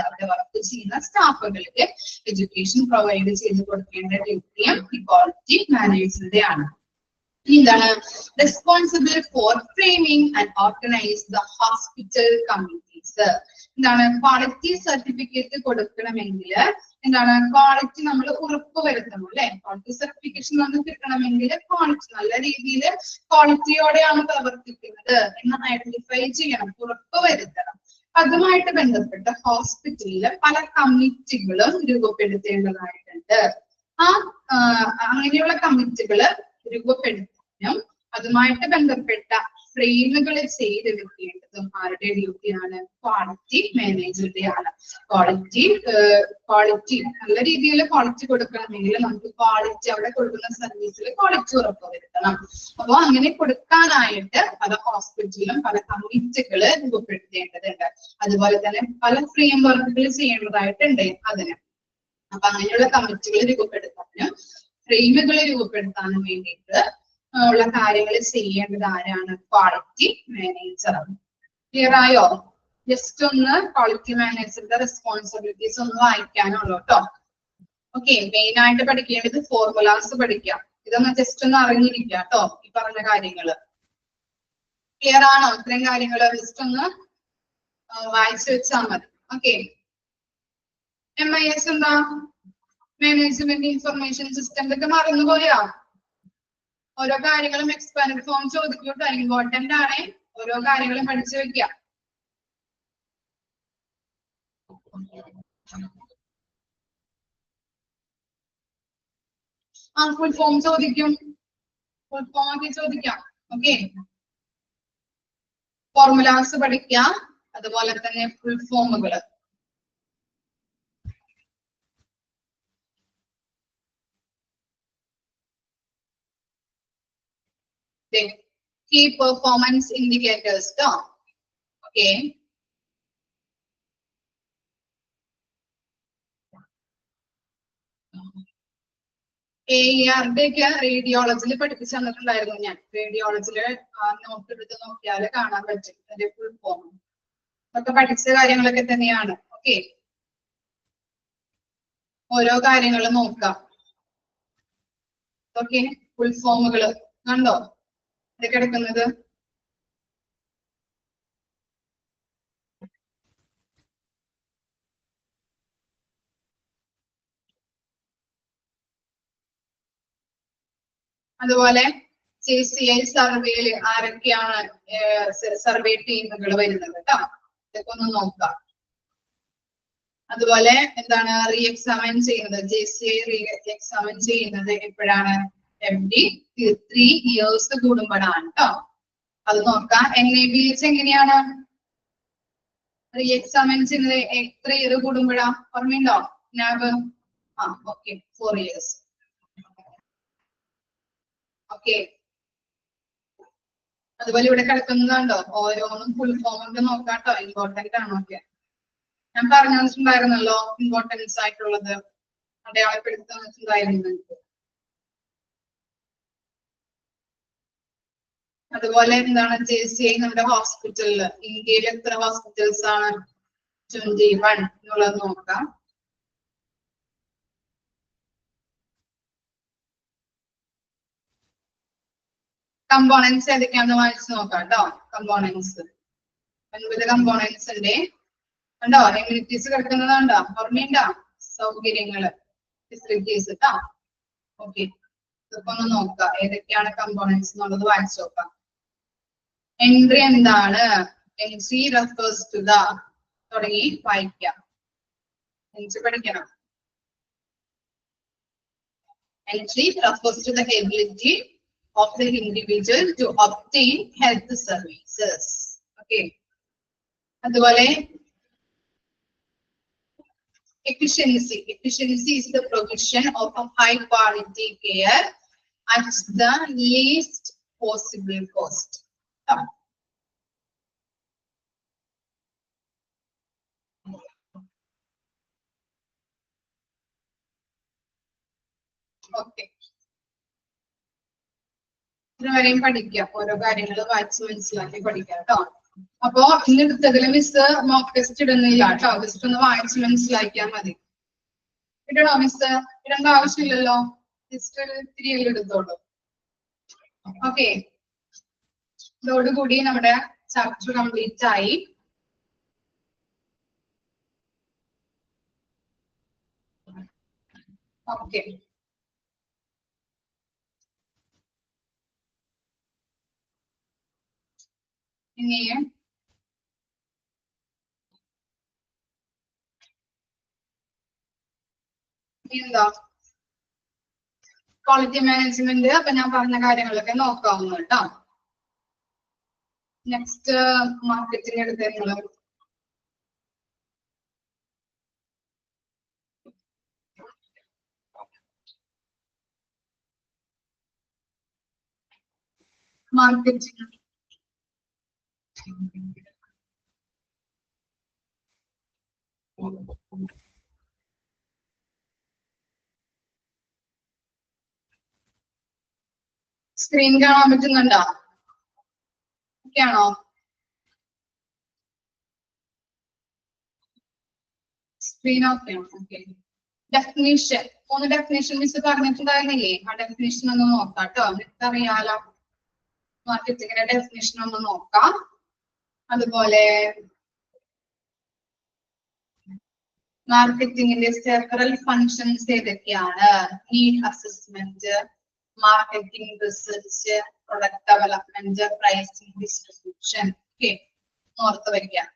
[SPEAKER 1] അവിടെ വർക്ക് ചെയ്യുന്ന സ്റ്റാഫുകൾക്ക് എഡ്യൂക്കേഷൻ പ്രൊവൈഡ് ചെയ്ത് കൊടുക്കേണ്ട ഡ്യൂട്ടിയും ഈ ക്വാളിറ്റി മാനേജറുടെ ആണ്. എന്താണ്? Responsible for framing and organise the hospital committees. എന്താണ്? ക്വാളിറ്റി സർട്ടിഫിക്കറ്റ് കൊടുക്കണമെങ്കിൽ എന്താണ്? ക്വാളിറ്റി നമ്മൾ ഉറപ്പുവരുത്തണം അല്ലെ. ക്വാളിറ്റി സർട്ടിഫിക്കേഷൻ നമുക്ക് കിട്ടണമെങ്കിൽ ക്വാളിറ്റി നല്ല രീതിയിൽ ക്വാളിറ്റിയോടെയാണ് പ്രവർത്തിക്കുന്നത് എന്ന് ഐഡന്റിഫൈ ചെയ്യണം, ഉറപ്പുവരുത്തണം. അതുമായിട്ട് ബന്ധപ്പെട്ട ഹോസ്പിറ്റലില് പല കമ്മിറ്റികളും രൂപപ്പെടുത്തേണ്ടതായിട്ടുണ്ട്. അങ്ങനെയുള്ള കമ്മിറ്റികള് രൂപപ്പെടുത്താനും അതുമായിട്ട് ബന്ധപ്പെട്ട ഫ്രെയിമുകൾ ചെയ്തെടുക്കേണ്ടതും ആരുടെ ഡ്യൂട്ടിയാണ്? ക്വാളിറ്റി മാനേജറുടെ ആണ്. ക്വാളിറ്റി നല്ല രീതിയിൽ ക്വാളിറ്റി കൊടുക്കണമെങ്കിൽ നമുക്ക് ക്വാളിറ്റി അവിടെ കൊടുക്കുന്ന സർവീസിൽ ക്വാളിറ്റി ഉറപ്പുവരുത്തണം. അപ്പോൾ അങ്ങനെ കൊടുക്കാനായിട്ട് പല ഹോസ്പിറ്റലിലും പല കമ്മിറ്റികള് രൂപപ്പെടുത്തേണ്ടതുണ്ട്. അതുപോലെ തന്നെ പല ഫ്രെയിം വർക്കുകൾ ചെയ്യേണ്ടതായിട്ടുണ്ട് അതിന്. അപ്പൊ അങ്ങനെയുള്ള കമ്മിറ്റികൾ രൂപപ്പെടുത്താനും ഫ്രെയിമുകൾ രൂപപ്പെടുത്താനും വേണ്ടിയിട്ട് ഉള്ള കാര്യങ്ങൾ ചെയ്യേണ്ടത് ആരാണ്? Quality manager. ക്ലിയർ ആയോ? ജസ്റ്റ് ഒന്ന് ക്വാളിറ്റി മാനേജറിന്റെ റെസ്പോൺസിബിലിറ്റീസ് ഒന്ന് വായിക്കാനുള്ളൂ കേട്ടോ. ഓക്കെ, മെയിൻ ആയിട്ട് പഠിക്കേണ്ടത് ഫോർമുലാസ് പഠിക്കാം. ഇതൊന്ന് ജസ്റ്റ് ഒന്ന് അറിഞ്ഞിരിക്കുക കേട്ടോ, ഈ പറഞ്ഞ കാര്യങ്ങള്. ക്ലിയർ ആണോ? ഇത്രയും കാര്യങ്ങള് ജസ്റ്റ് ഒന്ന് വായിച്ചു വെച്ചാൽ മതി. ഓക്കെ, MIS എന്താ? Management information system. ഇതൊക്കെ മറന്നുപോയാ? ഓരോ കാര്യങ്ങളും എക്സ്പാൻഡ് ഫോം ചോദിക്കൂട്ടോ, ഇമ്പോർട്ടന്റ് ആണ്. ഓരോ കാര്യങ്ങളും പഠിച്ചു വെക്കാം. ഫുൾ ഫോം ചോദിക്കും, ഫുൾ ഫോം ഒക്കെ ചോദിക്കാം. ഓക്കെ, ഫോർമുലാസ് പഠിക്കാം, അതുപോലെ തന്നെ full ഫോമുകള്. Key performance indicators. Okay. AER ഒക്കെ റേഡിയോളജിയിൽ പഠിപ്പിച്ചു തന്നിട്ടുണ്ടായിരുന്നു ഞാൻ. റേഡിയോളജിയില് നോട്ട് എടുത്ത് നോക്കിയാൽ കാണാൻ പറ്റും അതിന്റെ ഫുൾ ഫോം. ഒക്കെ പഠിച്ച കാര്യങ്ങളൊക്കെ തന്നെയാണ്. ഓക്കെ, ഓരോ കാര്യങ്ങൾ നോക്കാം. ഓക്കെ, ഫുൾ ഫോമുകൾ കണ്ടോ ഇതൊക്കെ എടുക്കുന്നത്. അതുപോലെ JCI സർവേയിൽ ആരൊക്കെയാണ് സർവേ ടീമുകൾ വരുന്നത് കേട്ടോ, ഇതൊക്കെ ഒന്ന് നോക്കാം. അതുപോലെ എന്താണ് റീ എക്സാമിൻ ചെയ്യുന്നത്, JCI റീ എക്സാമിൻ ചെയ്യുന്നത് എപ്പോഴാണ്? every 3 years കൂടുമ്പോഴാണ് കേട്ടോ. അത് നോക്കാം. NABH എങ്ങനെയാണ് റീ എക്സാമിൻ ചെയ്യുന്നത്? എത്ര ഇയർ കൂടുമ്പോഴാ? ഓർമ്മയുണ്ടോ? നാബ് ഓക്കെ 4 years. ഓക്കെ, അതുപോലെ ഇവിടെ കിടക്കുന്നതുണ്ടോ ഓരോന്നും ഫുൾ ഫോം ഒക്കെ നോക്കാട്ടോ, ഇമ്പോർട്ടന്റ് ആണ്. ഓക്കെ, ഞാൻ പറഞ്ഞു തന്നിട്ടുണ്ടായിരുന്നല്ലോ ഇമ്പോർട്ടൻസ് ആയിട്ടുള്ളത്, അടയാളപ്പെടുത്തി തന്നിട്ടുണ്ടായിരുന്നു. അതുപോലെ എന്താണ് JCI നമ്മുടെ ഹോസ്പിറ്റലില്, ഇന്ത്യയിൽ എത്ര ഹോസ്പിറ്റൽസ് ആണ്? 21 എന്നുള്ളത് നോക്കാം. കമ്പോണൻസ് ഏതൊക്കെയാണെന്ന് വായിച്ചു നോക്കാം കേട്ടോ. കമ്പോണൻസ് 9 കമ്പോണൻസ് ഉണ്ട്. കണ്ടോ എമ്യൂണിറ്റീസ് കിടക്കുന്നതുണ്ടോ? ഓർമ്മയുണ്ടോ? സൗകര്യങ്ങള്, ഫെസിലിറ്റീസ് കേട്ടോ. ഓക്കെ, ഇതൊക്കെ ഒന്ന് നോക്കാം ഏതൊക്കെയാണ് കമ്പോണൻസ് എന്നുള്ളത് വായിച്ചു നോക്കാം. എൻട്രി എന്താണ്? എൻട്രി റെഫേഴ്സ് ടു ദ തുടങ്ങി വായിക്കാം. എൻട്രി പഠിക്കണം. Entry refers to the ability of the individual to obtain health services. Okay. അതുപോലെ efficiency. Efficiency is the provision of a high quality care at the least possible cost. Okay. ഇതുവരെയും പഠിക്കാം, ഓരോ കാര്യങ്ങൾ വായിച്ച് മനസ്സിലാക്കി പഠിക്കാം കേട്ടോ. അപ്പോ ഇന്നെടുത്തതിൽ മിസ് മോക്ക് ടെസ്റ്റ് ഇടുന്നില്ല കേട്ടോ, ജസ്റ്റ് ഒന്ന് വായിച്ച് മനസ്സിലാക്കിയാൽ മതി. ഇടണോ മിസ്? ഇടേണ്ട ആവശ്യമില്ലല്ലോ, ജസ്റ്റ് ഒരു ഇത്തിരി എടുത്തോളൂ. ഓക്കെ, ഇതോടുകൂടി നമ്മുടെ ചാപ്റ്റർ കംപ്ലീറ്റ് ആയി. ഓക്കെ, ഇനി എന്താ ക്വാളിറ്റി മാനേജ്മെന്റ്. അപ്പൊ ഞാൻ പറഞ്ഞ കാര്യങ്ങളൊക്കെ നോക്കാവുന്നു കേട്ടോ. നെക്സ്റ്റ് മാർക്കറ്റിംഗ് എടുത്ത് നിങ്ങള് മാർക്കറ്റിംഗ് സ്ക്രീൻ കാണാൻ പറ്റുന്നുണ്ടോ? ഓക്കെ ആണോ? സ്ക്രീൻ ഓക്കെ ആണ്. ഓക്കെ, ഡെഫിനിഷൻ 3 ഡെഫിനിഷൻ മിസ് പറഞ്ഞിട്ടുണ്ടായിരുന്നില്ലേ? ആ ഡെഫിനിഷൻ ഒന്ന് നോക്കാം കേട്ടോ. അറിയാലോ മാർക്കറ്റിംഗിന്റെ ഡെഫിനിഷൻ ഒന്ന് നോക്കാം. അതുപോലെ മാർക്കറ്റിംഗിന്റെ സെവറൽ ഫങ്ഷൻസ് ഏതൊക്കെയാണ്? Need assessment, marketing research, product development, pricing, distribution. Okay, ഓർത്ത് വയ്ക്കാം.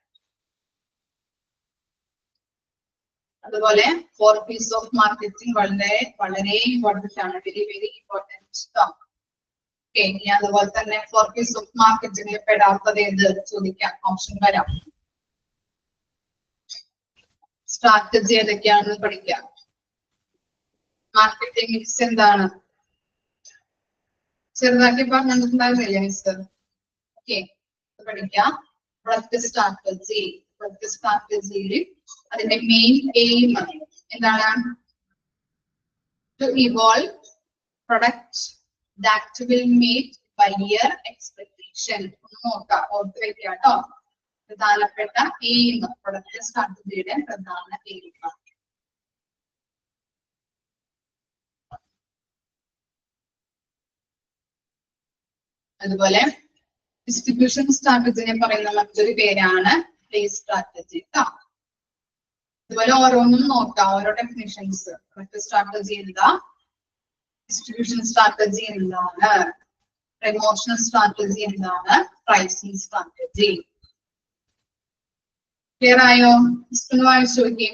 [SPEAKER 1] അതുപോലെ 4 പീസ് ഓഫ് മാർക്കറ്റിംഗ് വളരെ വളരെ ഇമ്പോർട്ടന്റ് ആണ്, വെരി വെരി ഇമ്പോർട്ടന്റ്. ഓക്കെ, ഇനി അതുപോലെ തന്നെ 4 പീസ് ഓഫ് മാർക്കറ്റിംഗിൽ പെടാത്തത് ഏത് ചോദിക്കാം, ഓപ്ഷൻ വരാം. സ്ട്രാറ്റജി ഏതൊക്കെയാണെന്ന് പഠിക്കാം. മാർക്കറ്റിംഗ് മിക്സ് എന്താണ്? ചെറുതാക്കി പറഞ്ഞിട്ടുണ്ടായിരുന്നില്ലേ മിസ്റ്റർ? ഓക്കെ, പഠിക്കാം. Product strategy. പ്രൊഡക്റ്റ് സ്ട്രാറ്റജിയിൽ അതിന്റെ മെയിൻ എയിം എന്താണ്? To evolve product that will meet buyer expectation. ഒന്ന് നോക്കാം, ഓർത്ത് വെക്കുക കേട്ടോ. പ്രധാനപ്പെട്ട എയിം, പ്രൊഡക്റ്റ് സ്ട്രാറ്റജിയുടെ പ്രധാന എയിം. അതുപോലെ ഡിസ്ട്രിബ്യൂഷൻ സ്ട്രാറ്റജിനെ പറയുന്ന മറ്റൊരു പേരാണ് പ്ലേസ് സ്ട്രാറ്റജി കേട്ടോ. അതുപോലെ ഓരോന്നും നോക്കാം, ഓരോ ഡെഫിനിഷൻസ്. പ്രൊഡക്റ്റ് സ്ട്രാറ്റജി എന്താ, ഡിസ്ട്രിബ്യൂഷൻ സ്ട്രാറ്റജി എന്താണ്, പ്രമോഷണൽ സ്ട്രാറ്റജി എന്താണ്, പ്രൈസിംഗ് സ്ട്രാറ്റജി. ക്ലിയർ ആയോ? ഒന്ന് വായിച്ചു നോക്കിയേ.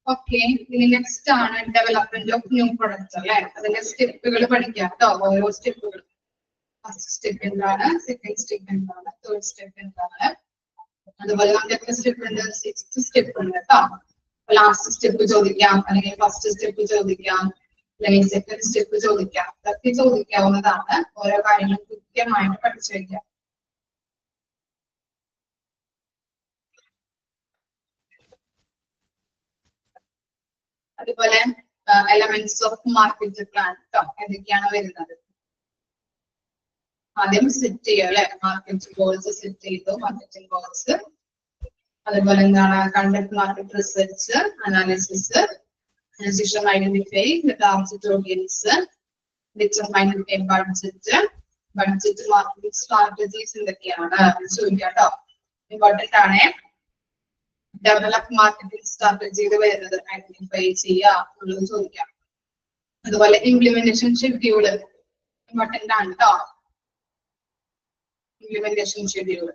[SPEAKER 1] ഓക്കെ, ഇനി നെക്സ്റ്റ് ആണ് ഡെവലപ്മെന്റ് ഓഫ് ന്യൂ പ്രൊഡക്ട്സ് അല്ലെ. അതിന്റെ സ്റ്റെപ്പുകൾ പഠിക്കാം കേട്ടോ, ഓരോ സ്റ്റെപ്പുകൾ. ഫസ്റ്റ് സ്റ്റെപ്പ് എന്താണ്, സെക്കൻഡ് സ്റ്റെപ്പ് എന്താണ്, തേർഡ് സ്റ്റെപ്പ് എന്താണ്. അതുപോലെ നമുക്ക് എത്ര സ്റ്റെപ്പ് ഉണ്ട്, 6th സ്റ്റെപ്പ് ഉണ്ട് കേട്ടോ. ലാസ്റ്റ് സ്റ്റെപ്പ് ചോദിക്കാം, അല്ലെങ്കിൽ ഫസ്റ്റ് സ്റ്റെപ്പ് ചോദിക്കാം, അല്ലെങ്കിൽ സെക്കൻഡ് സ്റ്റെപ്പ് ചോദിക്കാം. ഇതൊക്കെ ചോദിക്കാവുന്നതാണ്. ഓരോ കാര്യങ്ങളും കൃത്യമായിട്ട് പഠിച്ചു വെക്കാം. അതുപോലെ എലമെന്റ്സ് ഓഫ് മാർക്കറ്റ് പ്ലാൻ കേട്ടോ, എന്തൊക്കെയാണ് വരുന്നത്. ആദ്യം സെറ്റ് ചെയ്യുക അല്ലെ, മാർക്കറ്റ് ഗോൾസ് സെറ്റ് ചെയ്തു, മാർക്കറ്റിംഗ് ഗോൾസ്. അതുപോലെ എന്താണ്, കണ്ടക്ട് മാർക്കറ്റ് റിസർച്ച് അനാലിസിസ്, അതിനുശേഷം identify target audience, determine budget, budget marketing strategies എന്തൊക്കെയാണ് ചോദിക്കാം കേട്ടോ. ഇമ്പോർട്ടന്റ് ആണ്. ഡെവലപ്പ് മാർക്കറ്റിംഗ് സ്ട്രാറ്റജിയിൽ വരുന്നത് ഐഡന്റിഫൈ ചെയ്യുക എന്നുള്ളത് ചോദിക്കാം. അതുപോലെ ഇംപ്ലിമെന്റേഷൻ ഷെഡ്യൂള് ഇമ്പോർട്ടന്റ് ആണ് കേട്ടോ. ഇംപ്ലിമെന്റേഷൻ ഷെഡ്യൂള്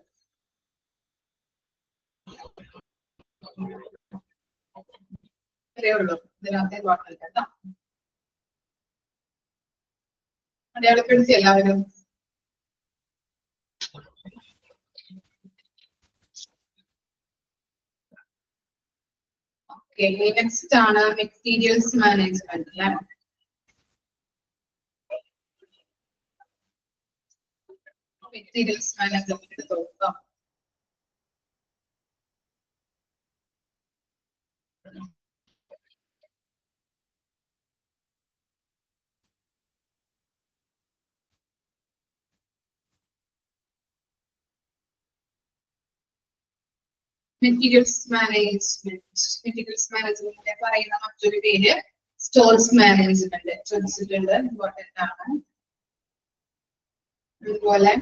[SPEAKER 1] ഇത്രയേ ഉള്ളൂ, ഇതിനകത്ത് ഇമ്പോർട്ടന്റ് കേട്ടോ. അടയാളപ്പെടുത്തി എല്ലാവരും. ഓക്കെ, നെക്സ്റ്റ് ആണ് മെറ്റീരിയൽസ് മാനേജ്മെന്റ് അല്ലെ. മെറ്റീരിയൽസ് മാനേജ്മെന്റ് എടുത്തോളൂ. മെറ്റീരിയൽസ് മാനേജ്മെന്റ് പറയുന്ന മറ്റൊരു പേര് സ്റ്റോർസ് മാനേജ്മെന്റ് ചോദിച്ചിട്ടുണ്ട്, ഇമ്പോർട്ടന്റ് ആണ്. അതുപോലെ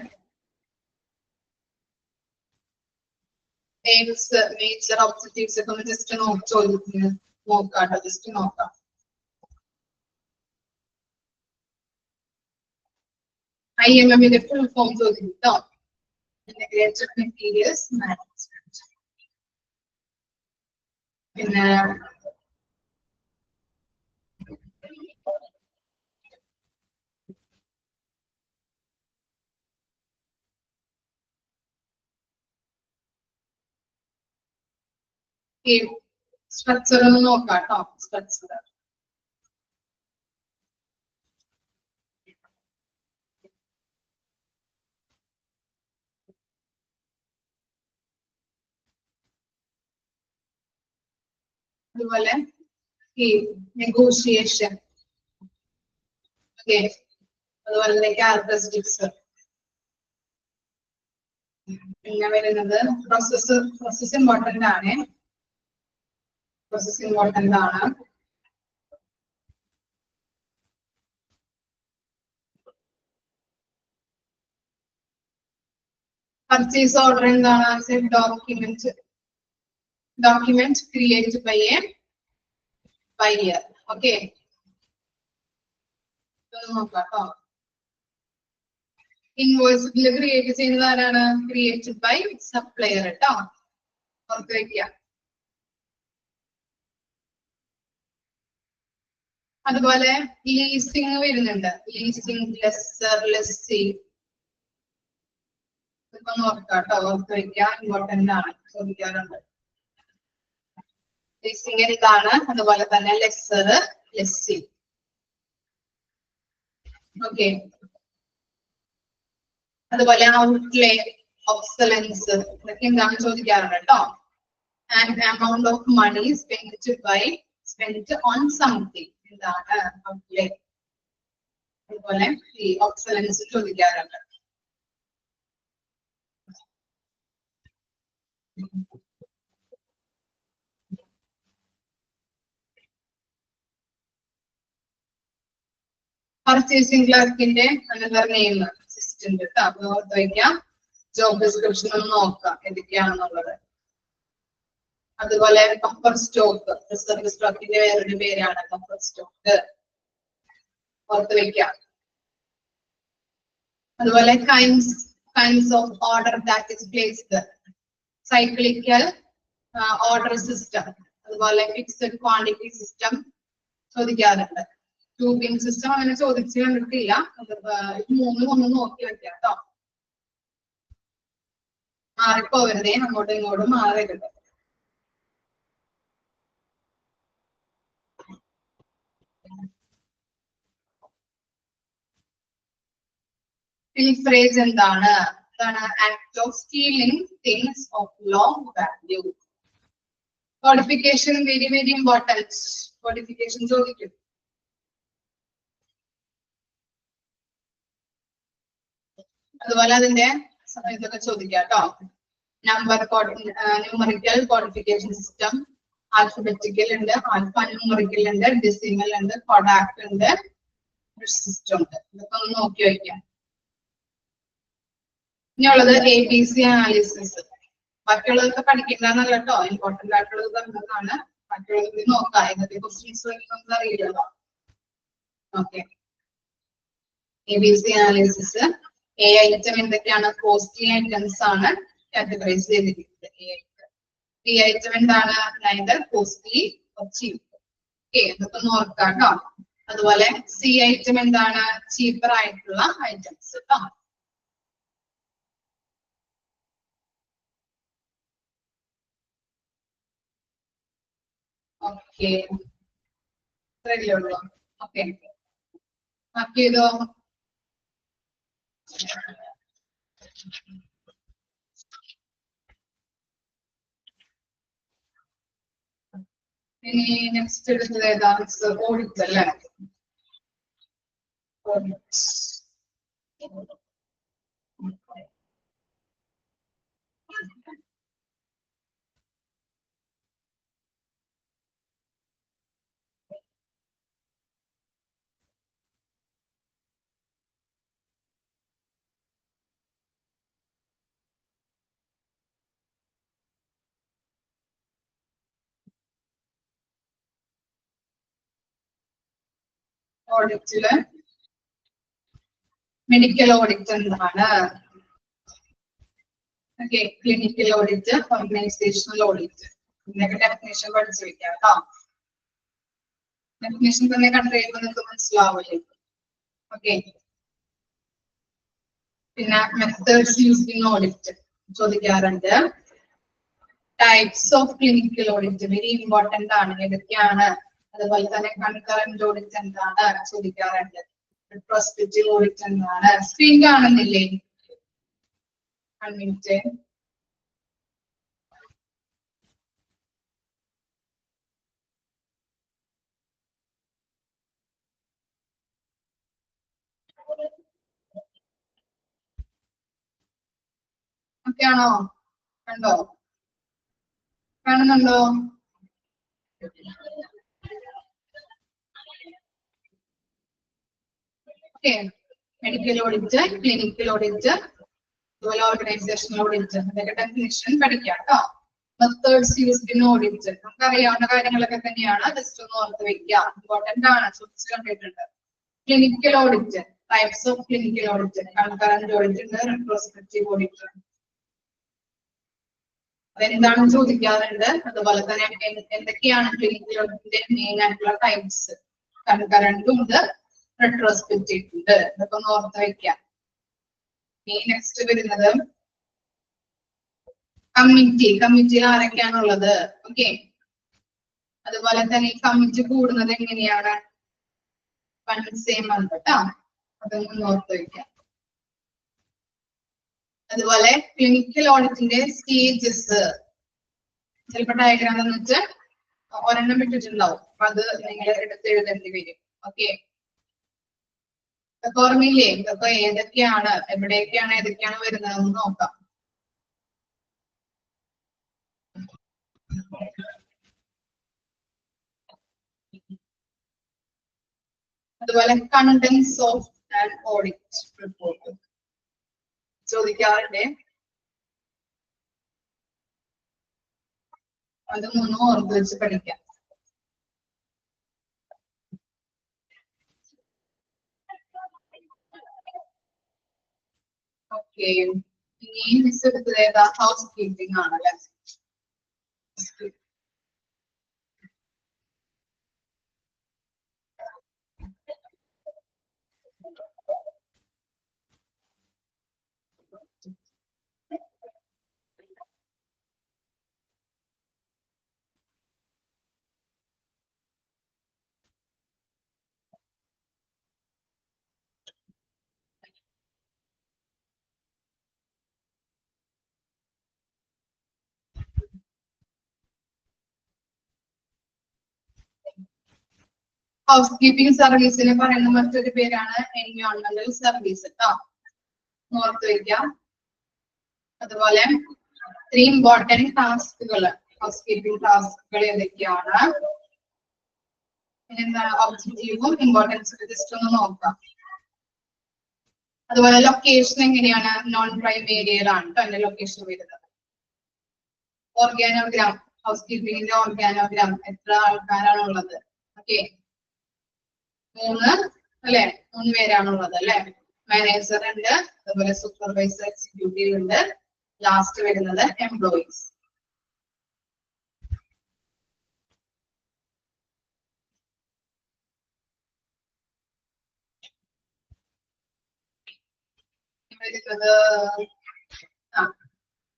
[SPEAKER 1] എയിംസ്, മേജർ ഒബ്ജക്റ്റീവ്സ് ഒക്കെ ഒന്ന് ജസ്റ്റ് നോക്കാം, ജസ്റ്റ് നോക്കാം. IMM-ന്റെ ഫുൾ ഫോം ചോദിക്കും, ഇന്റഗ്രേറ്റഡ് മെറ്റീരിയൽസ് മാനേജ്മെന്റ്. പിന്നെ ഈ സ്ട്രക്ചർ ഒന്ന് നോക്കാം കേട്ടോ. സ്ട്രക്ചർ അതുപോലെ നെഗോഷിയേഷൻ. ഓക്കെ, അതുപോലെ തന്നെ ക്യാരക്ടറിസ്റ്റിക്സ്. പിന്നെ വരുന്നത് പ്രോസസ് ഇമ്പോർട്ടന്റ് ആണ്. പ്രോസസ് ഇമ്പോർട്ടന്റ് ആണ്. പർച്ചേസ് ഓർഡർ എന്താണ്? Document create by a buyer. Okay, നോക്കാം. ഇൻവോയ്സ് ബില്ല് ക്രിയേറ്റ് ചെയ്യുന്നത് ആരാണ്? ക്രിയേറ്റഡ് ബൈ സപ്ലയർ കേട്ടോ, ഓർത്ത് വയ്ക്കുക. അതുപോലെ ലീസിങ് വരുന്നുണ്ട്. Leasing, lesser, lessee. ഇപ്പൊ നോക്കാം കേട്ടോ, ഓർത്ത് വയ്ക്കുക, ഇമ്പോർട്ടന്റ് ആണ്, ചോദിക്കാറുണ്ട്. ലീസിങ് എന്താണ്? അതുപോലെ തന്നെ ലെസ്സർ, ലെസ്സി. ഓക്കെ, അതുപോലെ ഔട്ട്ലേ, ഒബ്സലൻസ്, ഇതൊക്കെ എന്താണ് ചോദിക്കാറുണ്ട് കേട്ടോ. And amount of money spent on something, എന്താണ് ഔട്ട്ലേ. അതുപോലെ ഈ ഒബ്സലൻസ് ചോദിക്കാറുണ്ട്. പർച്ചേസിംഗ് ക്ലർക്കിന്റെ അനദർ നെയിം അസിസ്റ്റന്റ് കേട്ടോ. അപ്പൊ ഓർത്ത് വയ്ക്കാം. ജോബ് ഡിസ്ക്രിപ്ഷൻ ഒന്ന് നോക്കാം ഏതൊക്കെയാണെന്നുള്ളത്. അതുപോലെ ബഫർ സ്റ്റോക്ക്, റിസർവ് സ്റ്റോക്കിന്റെ വേറൊരു പേരാണ് ബഫർ സ്റ്റോക്ക്, ഓർത്ത് വയ്ക്കാം. അതുപോലെ kinds of order that is placed, cyclical order system, അതുപോലെ ഫിക്സഡ് ക്വാണ്ടിറ്റി സിസ്റ്റം ചോദിക്കാറുണ്ട്. ട്യൂബിംഗ് സിസ്റ്റം അങ്ങനെ ചോദിച്ചു കണ്ടിട്ടില്ല. മൂന്നും ഒന്ന് നോക്കി വെക്കാം കേട്ടോ, മാറിപ്പോവരുതേ, അങ്ങോട്ടും ഇങ്ങോട്ടും മാറരുത്. പിൽഫ്രേജ് എന്താണ്? Act of stealing things of long value. Codification very very important. Codification ചോദിക്കും. അതുപോലെ അതിന്റെ ഇതൊക്കെ ചോദിക്കാം കേട്ടോ. ന്യൂമറിക്കൽ കോഡിഫിക്കേഷൻ സിസ്റ്റം, ആൽഫബറ്റിക്കൽ ഉണ്ട്, ആൽഫ ന്യൂമറിക്കൽ ഉണ്ട്, ഡെസിമൽ ഉണ്ട്, കൊഡാക് ഉണ്ട്, സിസ്റ്റം ഉണ്ട്. ഇതൊക്കെ ഒന്ന് നോക്കി വയ്ക്കാം. ഇനിയുള്ളത് ABC അനാലിസിസ്. ബാക്കിയുള്ളതൊക്കെ പഠിക്കേണ്ടതെന്നല്ല കേട്ടോ, ഇമ്പോർട്ടന്റ് ആയിട്ടുള്ളത് തന്നതാണ്. ബാക്കിയുള്ളത് നോക്കാം, ഏതൊക്കെ ക്വസ്റ്റ്യൻസ് നമുക്ക് അറിയില്ലല്ലോ. Okay, ABC analysis. A item എന്തൊക്കെയാണ്? കോസ്റ്റ്ലി ഐറ്റംസ് ആണ് കാറ്റഗറൈസ് ചെയ്തിരിക്കുന്നത്. ബി ഐറ്റം എന്താണ്? Neither costly or cheap. Okay, ഇതൊക്കെ നോക്കാം കേട്ടോ. അതുപോലെ സി ഐറ്റം എന്താണ്? ചീപ്പർ ആയിട്ടുള്ള ഐറ്റംസ് കേട്ടോ. ഓക്കെ, ഇത്രയല്ലേ ഉള്ളൂ. ഓക്കെ, ബാക്കിയതോ? ഇനി നെക്സ്റ്റ് എടുത്തത് ഏതാണ്? ഓഡിറ്റ് അല്ലേ? ഓഡിറ്റില് മെഡിക്കൽ ഓഡിറ്റ് എന്താണ്? Okay, clinical audit, organisational audit, ഇതിനൊക്കെ ഡെഫിനേഷൻ പഠിച്ചു വെക്കാം കേട്ടോ. ഡെഫിനേഷൻ തന്നെ കണ്ടു കഴിയുമ്പോൾ നിങ്ങൾക്ക് മനസ്സിലാവില്ലേ? ഓക്കെ, പിന്നെ മെത്തേഡ്സ് യൂസ്ഡ് ഇൻ ഓഡിറ്റ് ചോദിക്കാറുണ്ട്. Types of clinical audit very important ആണ്, ഏതൊക്കെയാണ്? അതുപോലെ തന്നെ കൺകറന്റ് ഓഡിറ്റ് എന്താണ് ചോദിക്കാറുണ്ട്. റെട്രോസ്പെക്റ്റീവ് ഓഡിറ്റ് എന്താണ്? സ്ക്രീൻ കാണുന്നില്ലേ? 1 മിനിറ്റ്. ഓക്കെ ആണോ? കണ്ടോ? കാണുന്നുണ്ടോ? Okay. Medical audit, clinical audit, അതുപോലെ ഓർഗനൈസേഷണൽ ഓഡിറ്റ്, അതൊക്കെ ഡെഫിനിഷൻ പഠിക്കാം കേട്ടോ. മെത്തേഡ്സ് യൂസ്ഡ് ഇൻ ഓഡിറ്റ് നമുക്ക് അറിയാവുന്ന കാര്യങ്ങളൊക്കെ തന്നെയാണ്. ജസ്റ്റ് ഒന്ന് ഓർത്ത് വെക്കാം, ഇമ്പോർട്ടന്റ് ആണ്, ചോദിച്ചു കണ്ടിട്ടുണ്ട്. Clinical audit, types of clinical audit, concurrent audit ഉണ്ട്, റെട്രോസ്പെക്റ്റീവ് ഓഡിറ്റ്. അതെന്താണെന്ന് ചോദിക്കാറുണ്ട്. അതുപോലെ തന്നെ എന്തൊക്കെയാണ് ക്ലിനിക്കൽ ഓഡിറ്റിന്റെ മെയിൻ ആയിട്ടുള്ള ടൈപ്സ്? കൺകറന്റും ഉണ്ട്, റെട്രോസ്പെക്റ്റീവ് ഉണ്ട്. ഇതൊക്കെ ഒന്ന് ഓർത്ത് വെക്കാം. നെക്സ്റ്റ് വരുന്നത് കമ്മിറ്റിയിൽ ആരൊക്കെയാണുള്ളത്? ഓക്കെ. അതുപോലെ തന്നെ ഈ കമ്മിറ്റി കൂടുന്നത് എങ്ങനെയാണ്? വൺസ് എ മന്ത് കേട്ടോ. അതൊന്നും ഓർത്ത് വെക്കാം. അതുപോലെ ക്ലിനിക്കൽ ഓഡിറ്റിന്റെ സ്റ്റേജസ് ചിലപ്പോൾ ഡയഗ്രാം തന്നിട്ട് ഒരെണ്ണം വിട്ടിട്ടുണ്ടാവും, അപ്പൊ അത് നിങ്ങൾ എടുത്ത് എഴുതേണ്ടി വരും. ഓക്കെ. ഇതൊക്കെ ഓർമ്മയില്ലേ? ഇതൊക്കെ ഏതൊക്കെയാണ്, എവിടെയൊക്കെയാണ്, ഏതൊക്കെയാണ് വരുന്നതെന്ന് നോക്കാം. അതുപോലെ contents of an audit report ചോദിക്കാറുണ്ട്. അതൊന്നും ഓർത്ത് വെച്ച് പഠിക്കാം. ഓക്കെ. ഇനി മിസ് എടുത്തത് ഏതാ? ഹൗസ് കീപ്പിംഗ് ആണല്ലേ. ഹൗസ് കീപ്പിംഗ് സർവീസിന് പറയുന്ന മറ്റൊരു പേരാണ് എൻവയോൺമെന്റൽ സർവീസ് കേട്ടോ. ഓർത്ത് വയ്ക്കാം. അതുപോലെ 3 ഇമ്പോർട്ടന്റ് ടാസ്കുകൾ, ഹൗസ് കീപ്പിംഗ് ടാസ്കുകൾ ഏതൊക്കെയാണ്? എന്താണ് ഒബ്ജക്റ്റീവും ഇമ്പോർട്ടൻസും ജസ്റ്റ് ഒന്ന് നോക്കാം. അതുപോലെ ലൊക്കേഷൻ എങ്ങനെയാണ്? നോൺ പ്രൈം ഏരിയയിലാണ് തന്നെ ലൊക്കേഷൻ വരുന്നത്. ഓർഗാനോഗ്രാം, ഹൗസ് കീപ്പിംഗിന്റെ ഓർഗാനോഗ്രാം, എത്ര ആൾക്കാരാണുള്ളത്? ഓക്കെ, 3 അല്ലെ, 3 പേരാണുള്ളത് അല്ലെ. മാനേജർ ഉണ്ട്, അതുപോലെ സൂപ്പർവൈസർ, എക്സിക്യൂട്ടീവ് ഉണ്ട്, ലാസ്റ്റ് വരുന്നത് employees.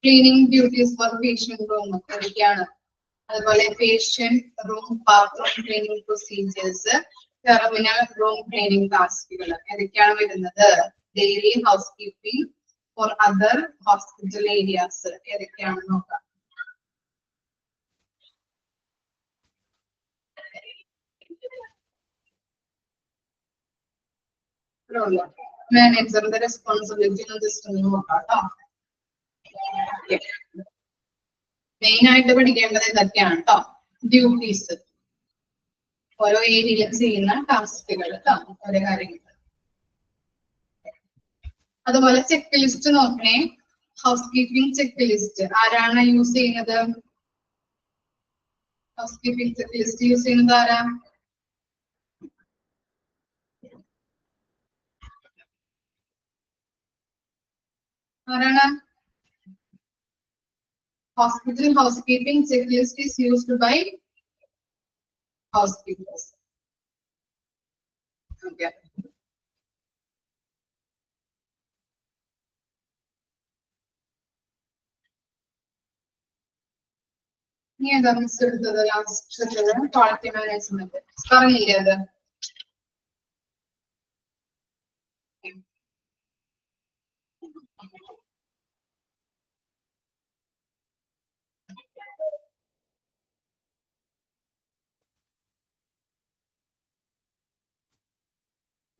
[SPEAKER 1] Cleaning duties for patient room ഒക്കെയാണ്. അതുപോലെ patient room, bathroom cleaning procedures, terminal room cleaning ടാസ്കുകൾ ഏതൊക്കെയാണ് വരുന്നത്? Daily housekeeping for other hospital areas ഏതൊക്കെയാണെന്ന് നോക്കാം. മാനേജറിന്റെ റെസ്പോൺസിബിലിറ്റി ജസ്റ്റ് ഒന്ന് നോക്കാം കേട്ടോ. മെയിൻ ആയിട്ട് പഠിക്കേണ്ടത് ഇതൊക്കെയാണ് കേട്ടോ. ഡ്യൂട്ടീസ്, ഓരോ ഏരിയയിലും ചെയ്യുന്ന ടാസ്കുകൾ കേട്ടോ, ഓരോ കാര്യങ്ങൾ. അതുപോലെ ചെക്ക് ലിസ്റ്റ് നോക്കണേ. ഹൗസ് കീപ്പിംഗ് ചെക്ക് ലിസ്റ്റ് ആരാണ് യൂസ് ചെയ്യുന്നത്? House keeping check list use ചെയ്യുന്നത് ആരാ? ആരാണ്? Hospital housekeeping checklist is used by housekeepers. Okay. ഇനി ഏതാ മിസ് എടുത്തത്? ലാസ്റ്റ് ക്വാളിറ്റി മാനേജ്മെന്റ് പറഞ്ഞില്ലേ അത്?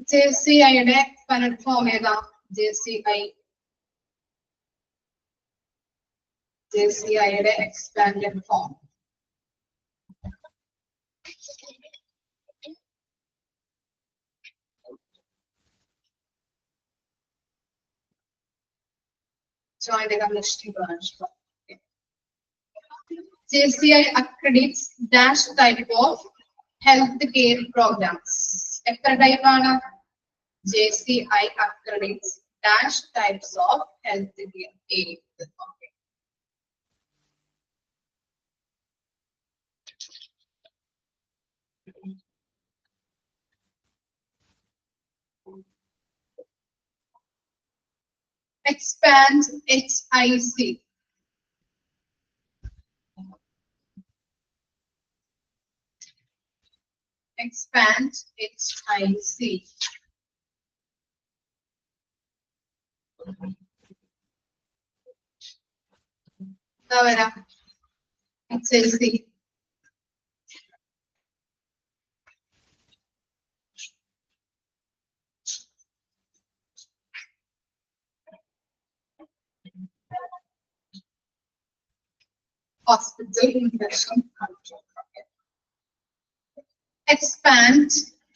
[SPEAKER 1] JCIയുടെ പ്ലാറ്റ്ഫോം ഏതാ? JCI JCIയുടെ expanded form. Joint Commissioning Branch. JCI accredits dash type of healthcare programs. എത്ര type ആണ്? JCI accredits dash types of healthcare aid. Okay. Expand HIC. Expand HIC. HIC. Hospital infection control. Expand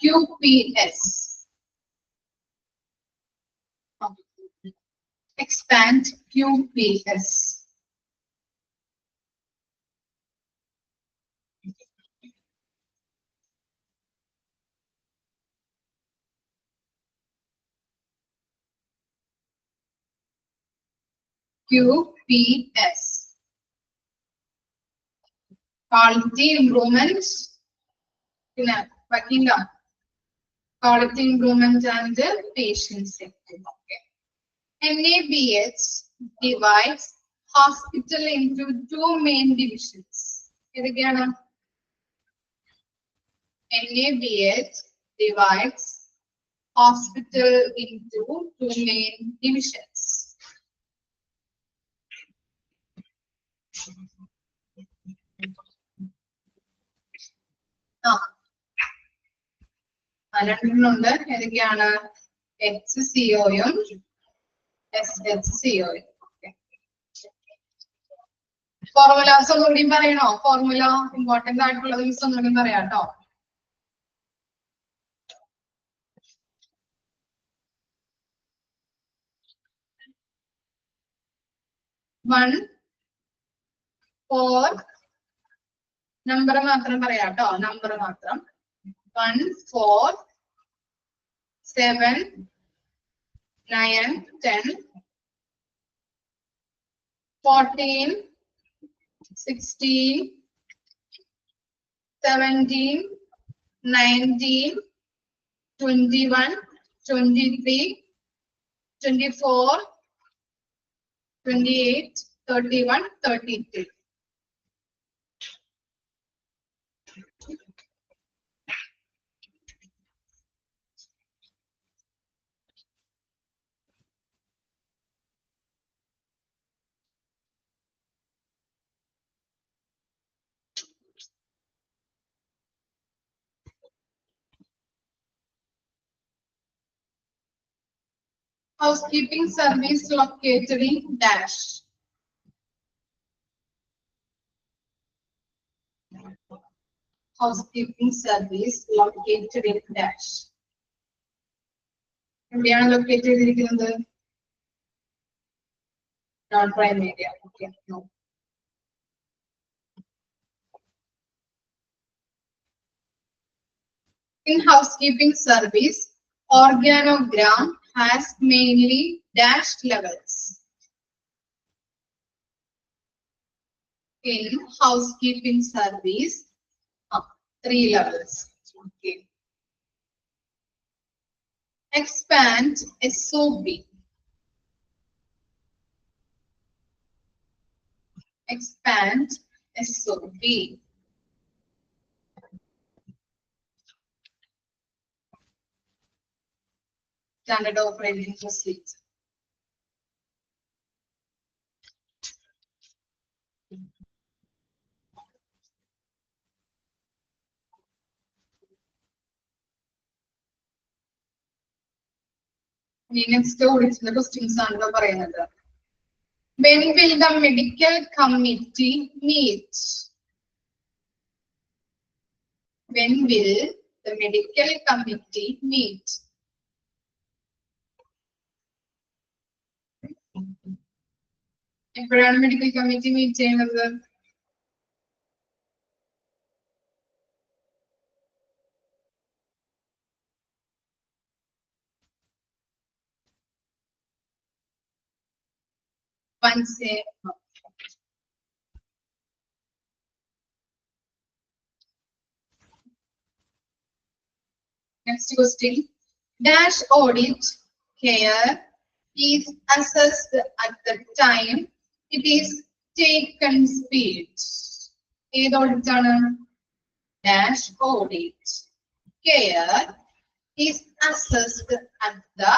[SPEAKER 1] QPS. Expand QPS. QPS. Quality improvement. Quality improvement and patient safety. Okay. NABH divides hospital into two main divisions. NABH divides hospital into two main divisions. രണ്ടെണ്ണമുണ്ട്. ഏതൊക്കെയാണ്? HCOയും SHCOയും. Formulas ഒന്നുകൂടി പറയണോ? Formula important ആയിട്ടുള്ളത് miss ഒന്നുകൂടി പറയാം കേട്ടോ. One for number മാത്രം പറയാം കേട്ടോ. നമ്പർ മാത്രം. 1 4 7 9 10 14 16 17 19 21 23 24 28 31 33. Housekeeping service located in dash. Housekeeping service located in dash. എവിടെയാണ് ലൊക്കേറ്റ് ചെയ്തിരിക്കുന്നത്? Non prime area. Okay. No. In housekeeping service, organogram has mainly dashed levels. In housekeeping service, 3 levels. Okay. Expand SOB. Expand SOB. Standard operating procedure. Next original questions are പറയുന്നത്. When will the medical committee meet? When will the medical committee meet? എപ്പോഴാണ് medical committee meet ചെയ്യുന്നത്? Wednesday. Next question. Dash audit care is assessed at the time it is taken speed. ഏത് audit ആണ്? Dash audit care is assessed at the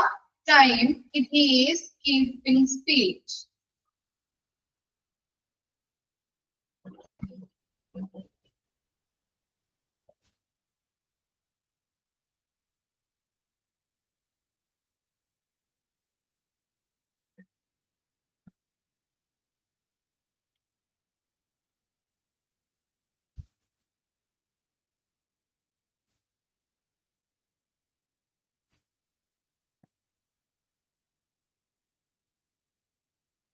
[SPEAKER 1] time it is keeping speed.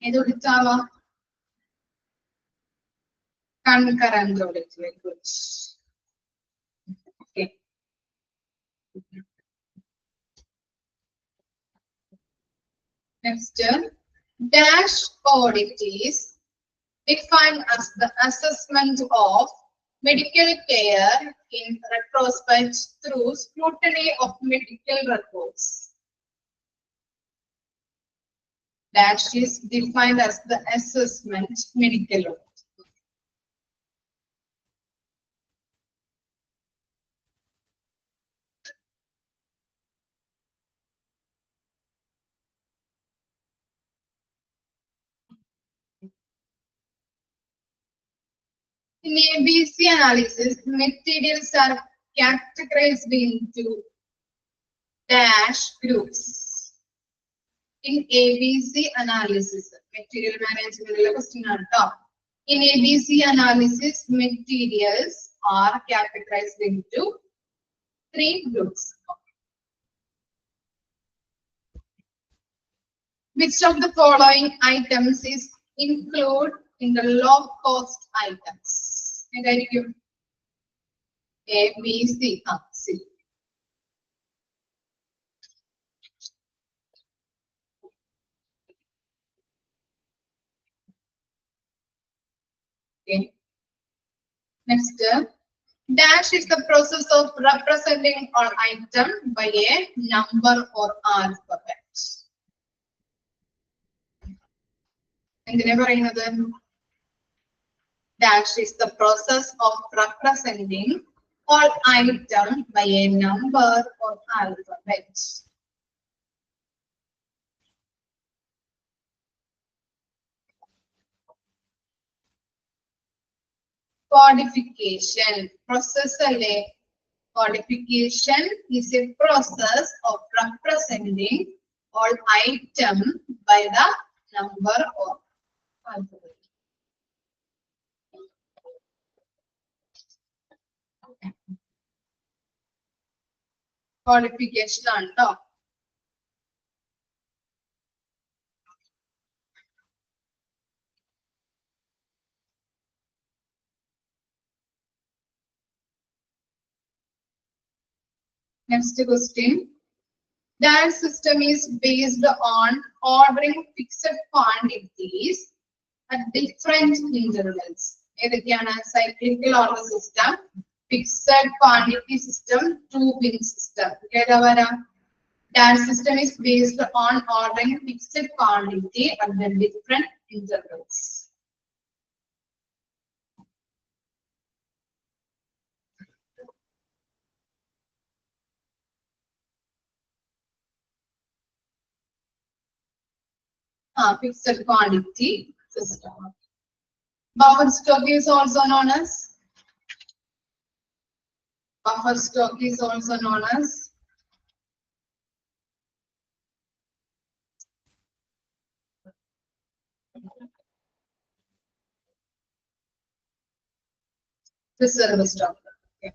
[SPEAKER 1] ഏത് audit ആവാം? Concurrent audit. Very good. Okay. Next, dash audit is defined as the assessment of medical care in retrospect through scrutiny of medical records. Dash is defined as the assessment medical audit. In ABC analysis, materials are categorized into dash groups. In ABC analysis, material management question ആണ് ട്ടോ. In ABC analysis, materials are categorized into 3 groups. Which of the following items is included in the low cost items? ഏതായിരിക്കും? A, B, C. C. Okay. Next, dash is the process of representing an item by a number or alphabet. എന്തിനാ പറയുന്നത്? Dash is the process of representing all item by a number or alphabet. Codification process alle. Codification is a process of representing all item by the number or alphabet. Codification ആണ് ട്ടോ. Next question. That system is based on ordering fixed quantities at different intervals. ഏതൊക്കെയാണ്? Cyclical order system, fixed quantity system, two-bin system. ഏതാ വരാ? That system is based on ordering fixed quantity at the different intervals. Fixed quantity system. Buffer stock is also known as the service structure. Okay.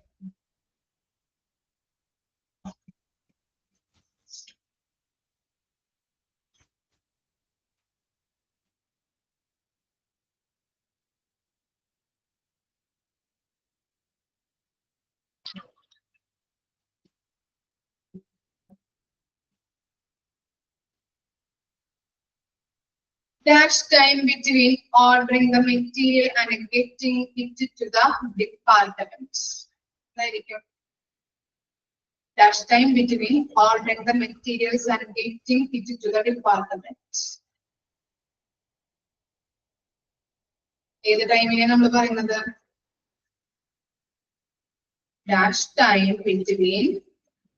[SPEAKER 1] Dash time between ordering the material and getting it to the department. Dash time between ordering the materials and getting it to the department. ഏത് ടൈമിനെ നമ്മൾ പറയുന്നത്? Dash time between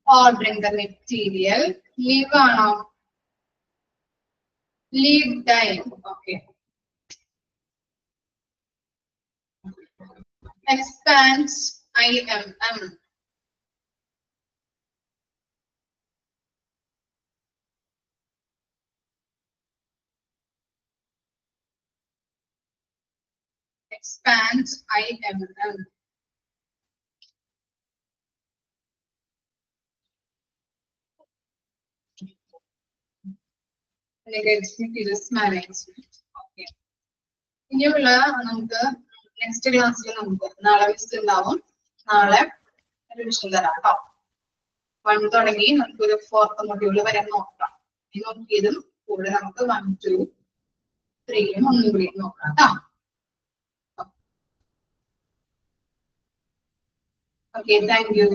[SPEAKER 1] ordering the material. Leave ആണോ? Leave time. Okay. Expands IMM. Expands IMM. Negative management. Okay. ഇനിയുള്ള നമുക്ക് next ക്ലാസ്സിൽ നമുക്ക് നാളെ visit ഉണ്ടാവും. നാളെ റിവിഷൻ തരാം കേട്ടോ. 1 തുടങ്ങി നമുക്ക് ഒരു 4th മൊഡ്യൂൾ വരെ നോക്കാം. ഈ നോക്കിയതും കൂടെ നമുക്ക് 1, 2, 3 ഒന്നും കൂടി നോക്കാം കേട്ടോ. Okay, thank you.